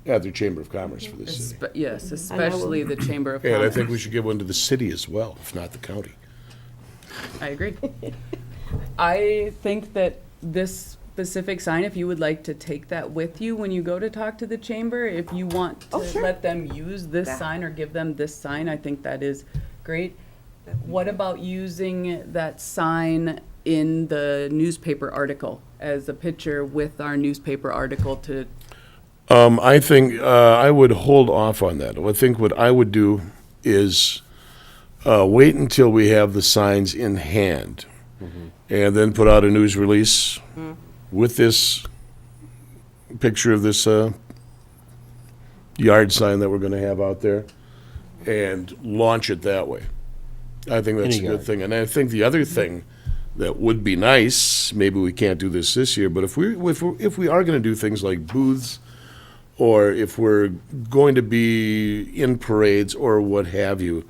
at their Chamber of Commerce for this city. Yes, especially the Chamber of And I Commerce. think we should give one to the city as well, if not the county. I agree. I think that this specific sign, if you would like to take that with you when you go to talk to the chamber, if you want to sure. let them use this Yeah. sign or give them this sign, I think that is great. What about using that sign in the newspaper article as a picture with our newspaper article to, I think I would hold off on that. I think what I would do is wait until we have the signs in hand, and then put out a news release with this picture of this yard sign that we're going to have out there, and launch it that way. I think that's a Any good yard. thing. And I think the other thing that would be nice, maybe we can't do this year, but if we are going to do things like booths, or if we're going to be in parades or what have you,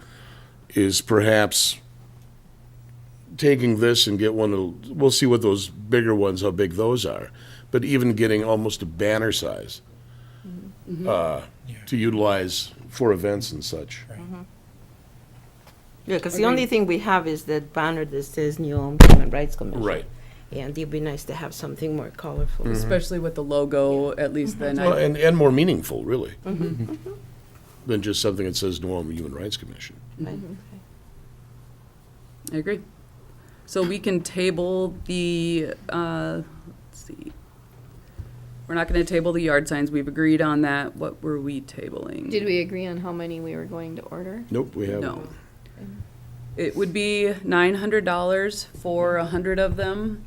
is perhaps taking this and get one of, we'll see what those bigger ones, how big those are, but even getting almost a banner size. to utilize for events and such. Yeah, because the Agreed. only thing we have is that banner that says New Ulm Human Rights Commission. Right. And it'd be nice to have something more colorful. Especially with the logo, at least then Well, I, and more meaningful, really, than just something that says New Ulm Human Rights Commission. Right. I agree. So we can table the, let's see. We're not gonna table the yard signs. We've agreed on that. What were we tabling? Did we agree on how many we were going to order? Nope, we haven't. No. It would be $900 for 100 of them.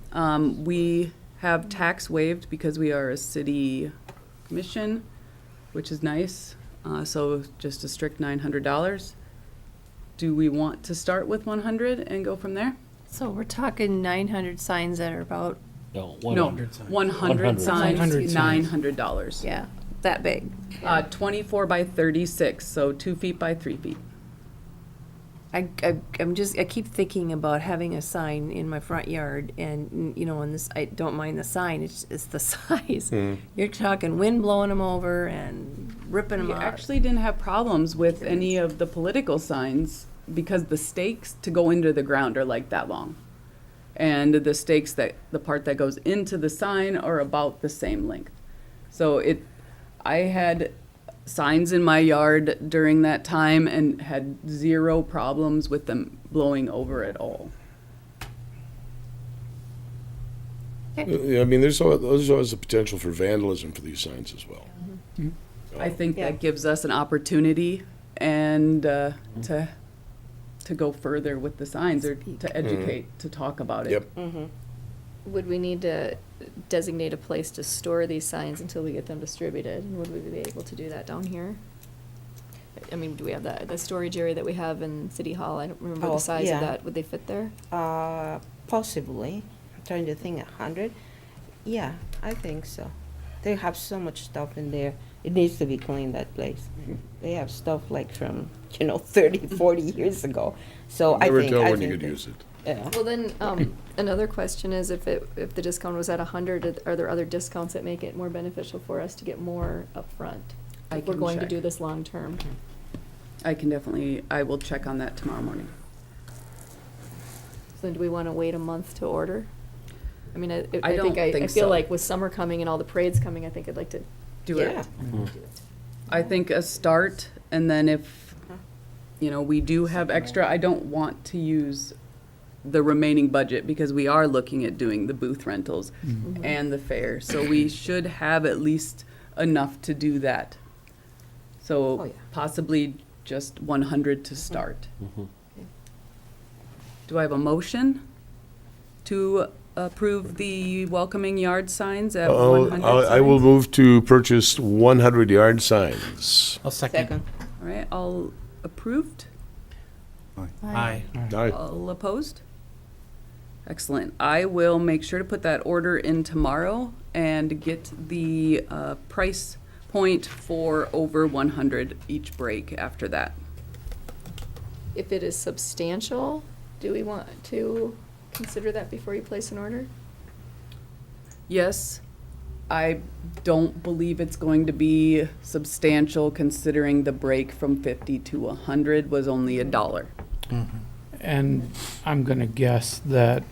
We have tax waived because we are a city commission, which is nice. So just a strict $900. Do we want to start with 100 and go from there? So we're talking 900 signs that are about, No, No, 100. 100 signs, 100 signs. $900. yeah, that big. 24 by 36, so 2 feet by 3 feet. I keep thinking about having a sign in my front yard and, you know, and this, I don't mind the sign, it's the size. You're talking wind blowing them over and ripping them We out. actually didn't have problems with any of the political signs because the stakes to go into the ground are like that long. And the stakes the part that goes into the sign are about the same length. So I had signs in my yard during that time and had zero problems with them blowing over at all. Yeah, I mean, there's always a potential for vandalism for these signs as well. I think Yeah. that gives us an opportunity and to go further with the signs or to educate, to talk about it. Yep. Would we need to designate a place to store these signs until we get them distributed? And would we be able to do that down here? I mean, do we have the storage area that we have in City Hall? I don't remember Oh, the size yeah. of that. Would they fit there? Possibly. I'm trying to think, 100? Yeah, I think so. They have so much stuff in there. It needs to be cleaned, that place. They have stuff like from, 30, 40 years ago. So Never I tell when you think could that- use it. Yeah. Well, then, another question is if the discount was at 100, are there other discounts that make it more beneficial for us to get more upfront? I If we're can going to check. do this long-term. I will check on that tomorrow morning. So then do we want to wait a month to order? I mean, I don't think I think feel so. like with summer coming and all the parades coming, I think I'd like to. Do Yeah. it. I think a start, and then if, we do have extra, I don't want to use the remaining budget because we are looking at doing the booth rentals and the fair. So we should have at least enough to do that. Oh, So yeah. possibly just 100 to start. Do I have a motion to approve the welcoming yard signs at 100 I will signs? move to purchase 100 yard signs. I'll second. Second. All right, all approved? Aye. Aye. All opposed? Excellent. I will make sure to put that order in tomorrow and get the price point for over 100 each break after that. If it is substantial, do we want to consider that before you place an order? Yes, I don't believe it's going to be substantial considering the break from 50 to 100 was only $1. And I'm gonna guess that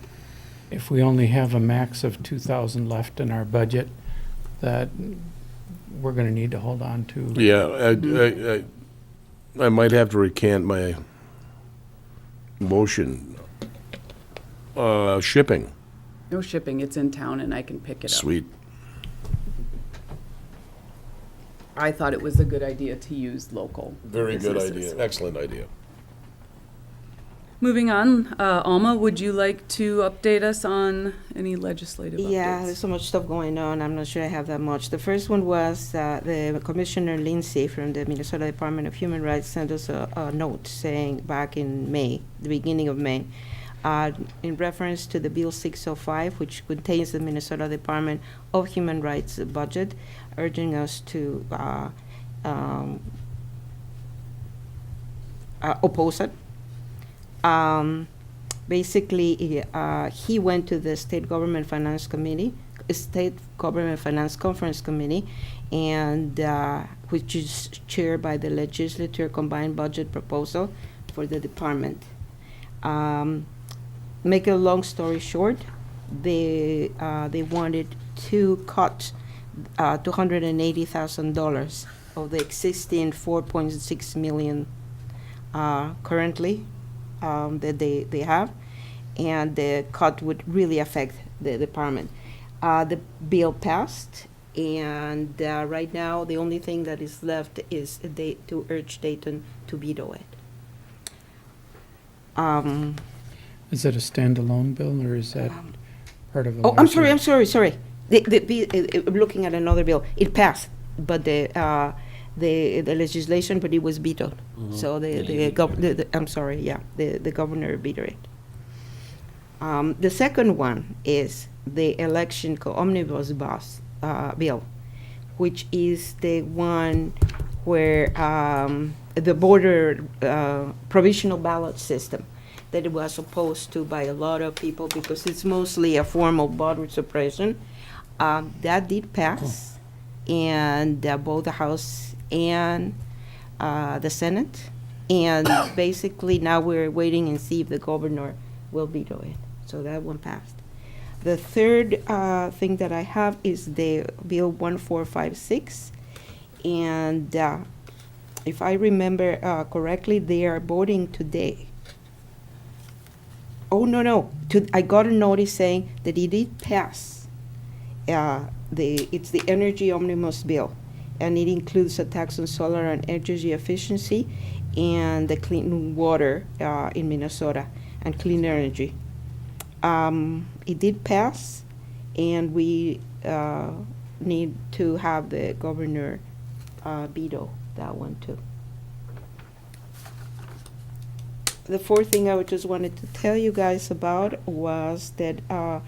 if we only have a max of 2,000 left in our budget, that we're gonna need to hold on to. Yeah, I might have to recant my motion. Shipping, No shipping, it's in town and I can pick it up. sweet. I thought it was a good idea to use local Very good businesses. idea, excellent idea. Moving on, Alma, would you like to update us on any legislative updates? Yeah, there's so much stuff going on. I'm not sure I have that much. The first one was the Commissioner Lindsay from the Minnesota Department of Human Rights sent us a note saying back in May, the beginning of May, in reference to the Bill 605, which contains the Minnesota Department of Human Rights budget, urging us to oppose it. Basically, he went to the State Government Finance Committee State Government Finance Conference Committee, and which is chaired by the Legislature Combined Budget Proposal for the department. Make a long story short, they wanted to cut $280,000 of the existing 4.6 million currently that they have, and the cut would really affect the department. The bill passed, and right now the only thing that is left is to urge Dayton to veto it. Is that a standalone bill, or is that part of a Oh, I'm larger- sorry. I'm looking at another bill. It passed, but the legislation, but it was vetoed. So the governor vetoed it. The second one is the election omnibus bill, which is the one where the border provisional ballot system that it was opposed to by a lot of people because it's mostly a form of voter suppression. That did pass, and both the House and the Senate. And basically now we're waiting and see if the governor will veto it. So that one passed. The third thing that I have is the Bill 1456. And if I remember correctly, they are voting today. Oh, no. I got a notice saying that it did pass. It's the Energy Omnibus Bill, and it includes a tax on solar and energy efficiency and the clean water in Minnesota and clean energy. It did pass, and we need to have the governor veto that one too. The fourth thing I just wanted to tell you guys about was that a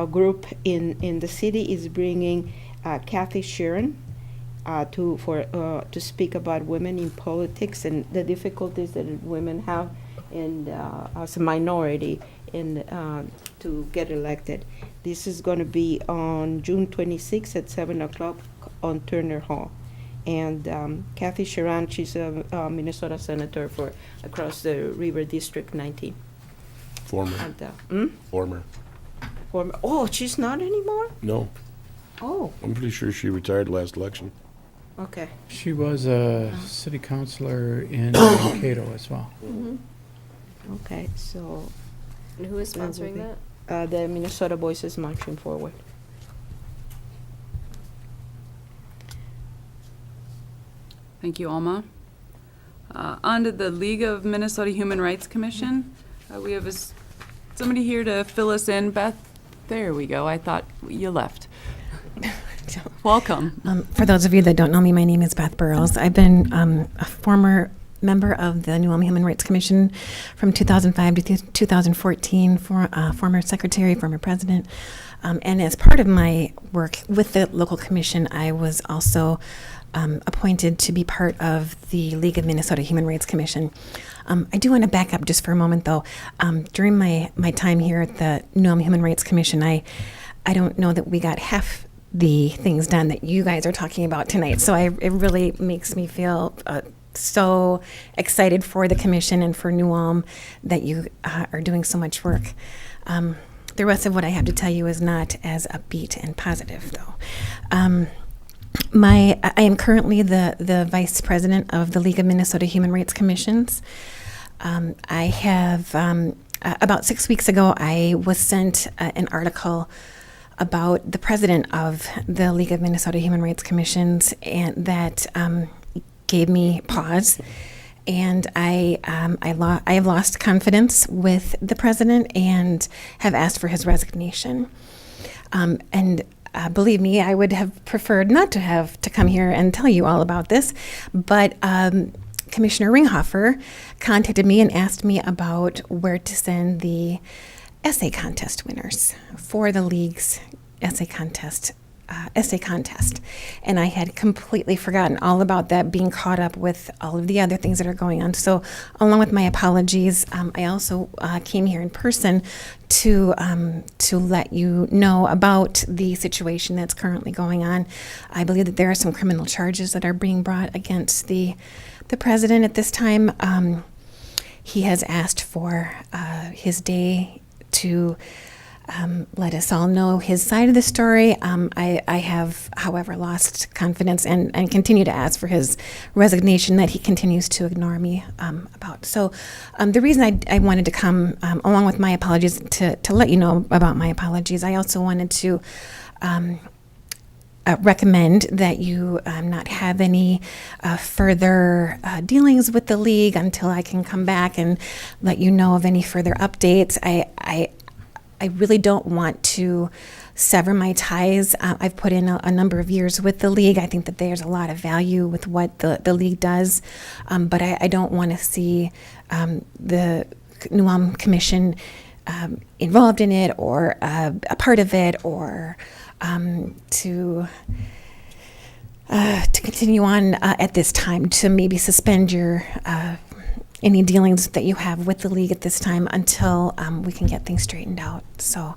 group in the city is bringing Kathy Sharon to speak about women in politics and the difficulties that women have in as a minority in to get elected. This is going to be on June 26th at 7 o'clock on Turner Hall. And Kathy Sharon, she's a Minnesota senator for across the River District 19. Former. And, Former. Oh, she's not anymore? No, Oh, I'm pretty sure she retired last election. okay. She was a city councilor in Mankato as well. Okay, so And who is That would sponsoring be- that? the Minnesota Voices Marching Forward. Thank you, Alma. On to the League of Minnesota Human Rights Commission. We have somebody here to fill us in. Beth, there we go. I thought you left. Welcome. For those of you that don't know me, my name is Beth Burrows. I've been a former member of the New Ulm Human Rights Commission from 2005 to 2014, former secretary, former president. And as part of my work with the local commission, I was also appointed to be part of the League of Minnesota Human Rights Commission. I do want to back up just for a moment, though. During my time here at the New Ulm Human Rights Commission, I don't know that we got half the things done that you guys are talking about tonight. So it really makes me feel so excited for the commission and for New Ulm that you are doing so much work. The rest of what I have to tell you is not as upbeat and positive, though. I am currently the vice president of the League of Minnesota Human Rights Commissions. I have, about 6 weeks ago, I was sent an article about the president of the League of Minnesota Human Rights Commissions, and that gave me pause. And I have lost confidence with the president and have asked for his resignation. Believe me, I would have preferred not to have to come here and tell you all about this, but Commissioner Ringhofer contacted me and asked me about where to send the essay contest winners for the League's essay contest essay contest. And I had completely forgotten all about that, being caught up with all of the other things that are going on. So along with my apologies, I also came here in person to let you know about the situation that's currently going on. I believe that there are some criminal charges that are being brought against the president at this time. He has asked for his day to let us all know his side of the story. I have, however, lost confidence and continue to ask for his resignation that he continues to ignore me about. So the reason I wanted to come, along with my apologies, to let you know about my apologies, I also wanted to recommend that you not have any further dealings with the league until I can come back and let you know of any further updates. I really don't want to sever my ties. I've put in a number of years with the league. I think that there's a lot of value with what the league does, but I don't want to see the New Ulm Commission involved in it or a part of it, or to continue on at this time, to maybe suspend your any dealings that you have with the league at this time until we can get things straightened out. So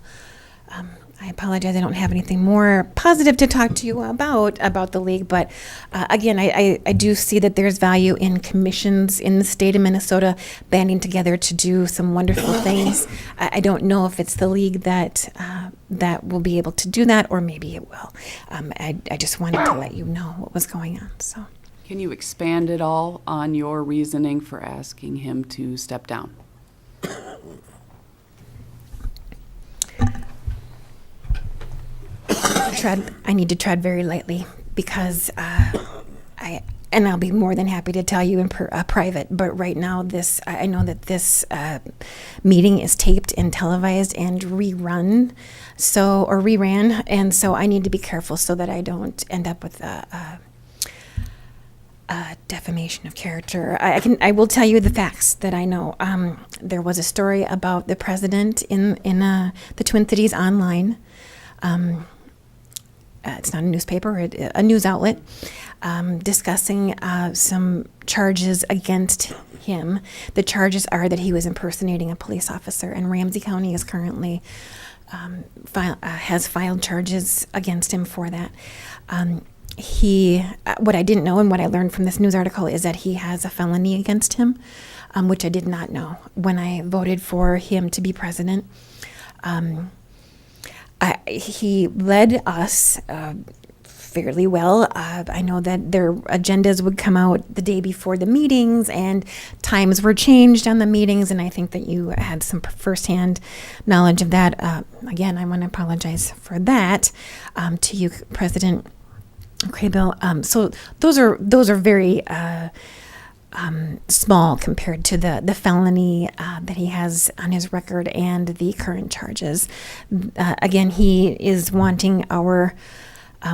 I apologize. I don't have anything more positive to talk to you about the league. But again, I do see that there's value in commissions in the state of Minnesota banding together to do some wonderful things. I don't know if it's the league that will be able to do that, or maybe it will. I just wanted to let you know what was going on. So. Can you expand at all on your reasoning for asking him to step down? I need to tread very lightly because I'll be more than happy to tell you in private, but right now I know that this meeting is taped and televised and reran, and so I need to be careful so that I don't end up with defamation of character. I will tell you the facts that I know. There was a story about the president in the Twin Cities Online. It's not a newspaper, a news outlet, discussing some charges against him. The charges are that he was impersonating a police officer, and Ramsey County is currently has filed charges against him for that. What I didn't know and what I learned from this news article is that he has a felony against him, which I did not know when I voted for him to be president. He led us fairly well. I know that their agendas would come out the day before the meetings, and times were changed on the meetings, and I think that you had some firsthand knowledge of that. Again, I want to apologize for that to you, President Craybill. So those are very small compared to the felony that he has on his record and the current charges. Again, he is wanting our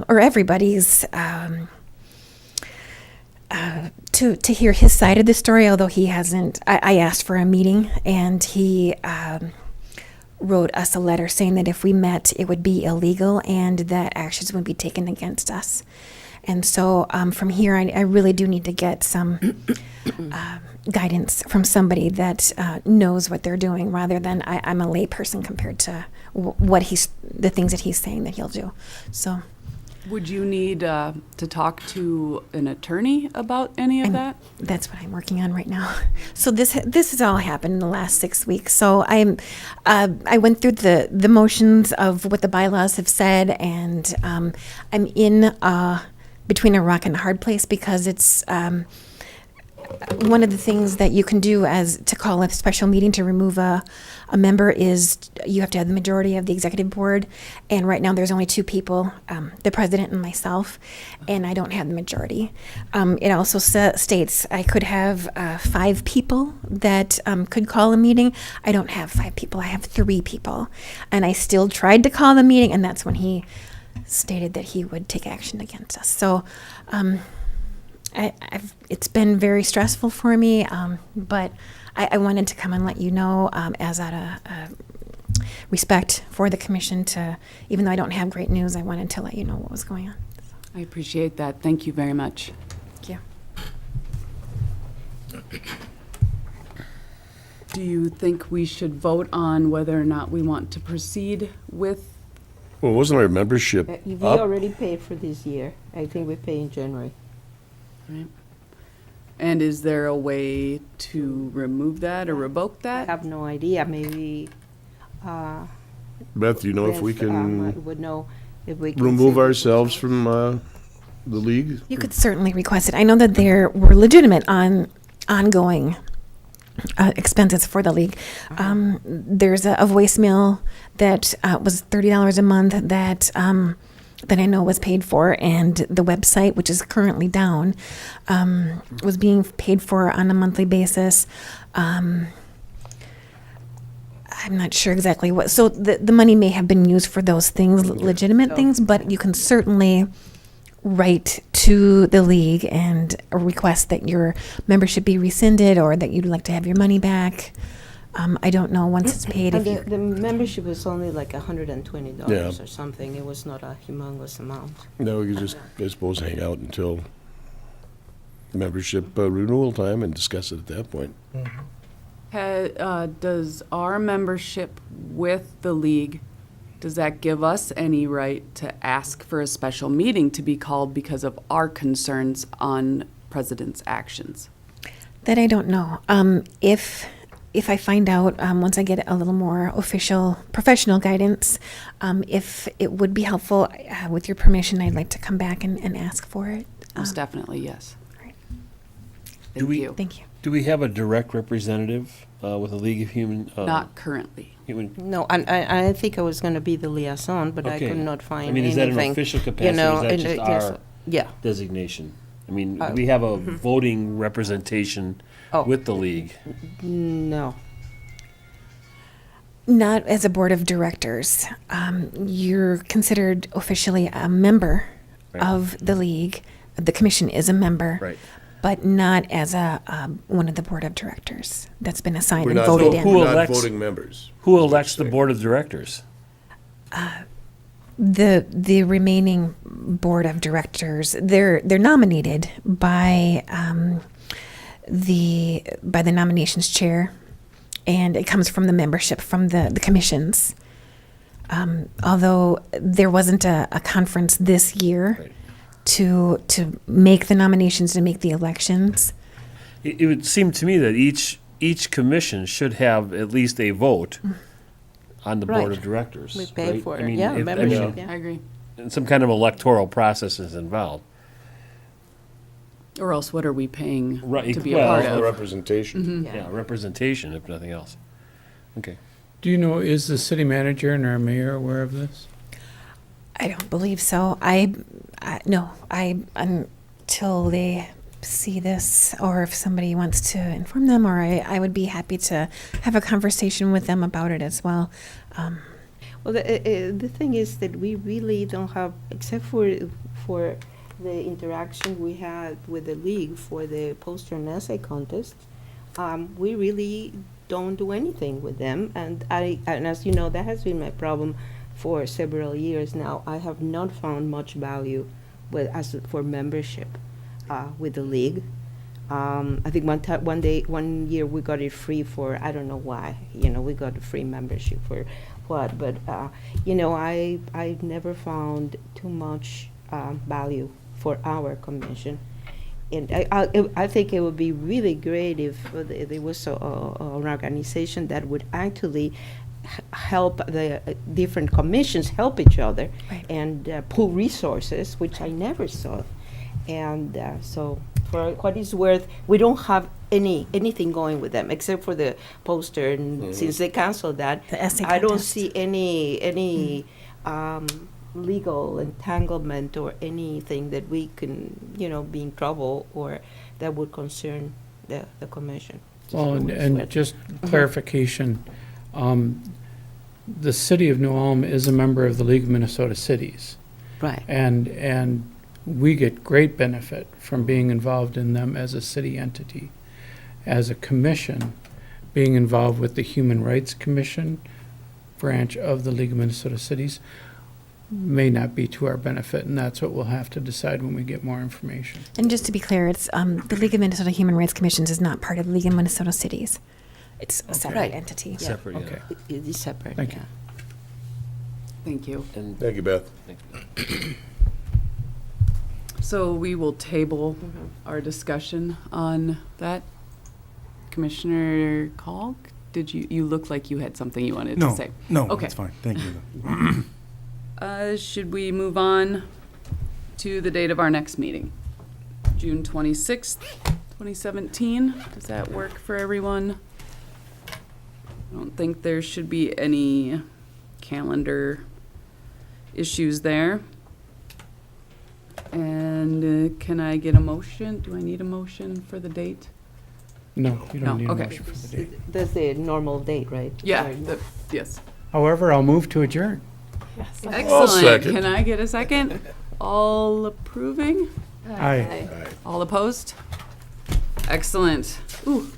or everybody's to hear his side of the story, although he hasn't. I asked for a meeting, and he wrote us a letter saying that if we met, it would be illegal and that actions would be taken against us. And so from here, I really do need to get some guidance from somebody that knows what they're doing, rather than I'm a lay person compared to the things that he's saying that he'll do. So, would you need to talk to an attorney about any of that? That's what I'm working on right now. So this has all happened in the last 6 weeks. So I went through the motions of what the bylaws have said, and I'm in between a rock and a hard place, because it's one of the things that you can do as to call a special meeting to remove a member is you have to have the majority of the executive board, and right now there's only two people, the president and myself, and I don't have the majority. It also states I could have 5 people that could call a meeting. I don't have 5 people, I have 3 people, and I still tried to call the meeting, and that's when he stated that he would take action against us. So it's been very stressful for me, but I wanted to come and let you know, as at a respect for the commission to, even though I don't have great news, I wanted to let you know what was going on. I appreciate that. Thank you very much. Thank you. Do you think we should vote on whether or not we want to proceed with? Well, wasn't our membership We up? already paid for this year. I think we pay in January. Right. And is there a way to remove that or revoke I that? have no idea, maybe, Beth, do you know if we Beth, I can would know if we can. remove save it. ourselves from the league? You could certainly request it. I know that there were legitimate ongoing expenses for the league. There's a voicemail that was $30 a month that that I know was paid for, and the website, which is currently down, was being paid for on a monthly basis. I'm not sure exactly what. So the money may have been used for those things, legitimate things, but you can certainly write to the league and request that your membership be rescinded or that you'd like to have your money back. I don't know once it's paid. And If the membership was only like $120 Yeah. or something. It was not a humongous amount. No, we could just, I suppose, hang out until membership renewal time and discuss it at that point. Does our membership with the league, does that give us any right to ask for a special meeting to be called because of our concerns on president's actions? that I don't know. If I find out once I get a little more official, professional guidance, if it would be helpful, with your permission, I'd like to come back and ask for it. Most definitely, yes. all right. Thank we- you. Thank you. Do we have a direct representative with the League of Not currently. Human? No, and I think I was going to be the liaison, but I Okay. could not find I anything. mean, is that an official capacity, or is that and, just yes, our yeah. designation? I mean, do we have a voting representation Oh. with the league? No. Not as a board of directors. You're considered officially a member Right. of the league. The commission is a member. Right. But not as a one of the board of directors that's been assigned We're and not, voted who we're in. not elects- voting members. Who elects the board of directors? The remaining board of directors, they're nominated by the nominations chair, and it comes from the membership from the commissions. Although there wasn't a conference this year Right. to make the nominations, to make the elections. It would seem to me that each commission should have at least a vote on the board Right. of directors. We pay right? for I it. mean, Yeah, if- I mean, membership, I yeah. agree. some kind of electoral process is involved. Or else what are we paying Right, to be a well, part The of? representation. Yeah, representation, if nothing else. Okay. Do you know, is the city manager and our mayor aware of this? I don't believe so. No, until they see this, or if somebody wants to inform them, or I would be happy to have a conversation with them about it as well. Well, the thing is that we really don't have, except for the interaction we had with the league for the poster and essay contest, we really don't do anything with them. And as you know, that has been my problem for several years now. I have not found much value for membership with the league. I think one year we got it free for, I don't know why, we got a free membership for what, but, I've never found too much value for our commission. And I think it would be really great if there was an organization that would actually help the different commissions help each other Right. and pool resources, which I never saw. And so, for what it's worth, we don't have anything going with them except for the poster. And since they canceled that, The essay I don't contest. see any legal entanglement or anything that we can, be in trouble or that would concern the commission. Well, and just clarification, the city of New Ulm is a member of the League of Minnesota Cities. Right. And we get great benefit from being involved in them as a city entity. As a commission, being involved with the Human Rights Commission branch of the League of Minnesota Cities may not be to our benefit, and that's what we'll have to decide when we get more information. And just to be clear, it's the League of Minnesota Human Rights Commissions is not part of the League of Minnesota Cities. It's a separate Right. entity. Separate, yeah. Okay. It is separate, Thank you. yeah. Thank you. And Thank you, Beth. So we will table our discussion on that. Commissioner Kalk, you look like you had something you wanted to No, say. no, Okay. that's fine. Thank you. Should we move on to the date of our next meeting? June 26th, 2017. Does that work for everyone? I don't think there should be any calendar issues there. And can I get a motion? Do I need a motion for the date? No, you No, don't need a okay. motion for the date. That's the normal date, right? Yeah, Sorry. yes. However, I'll move to adjourn. Excellent. second. Can I get a second? All approving? Aye. All opposed? Excellent. Ooh,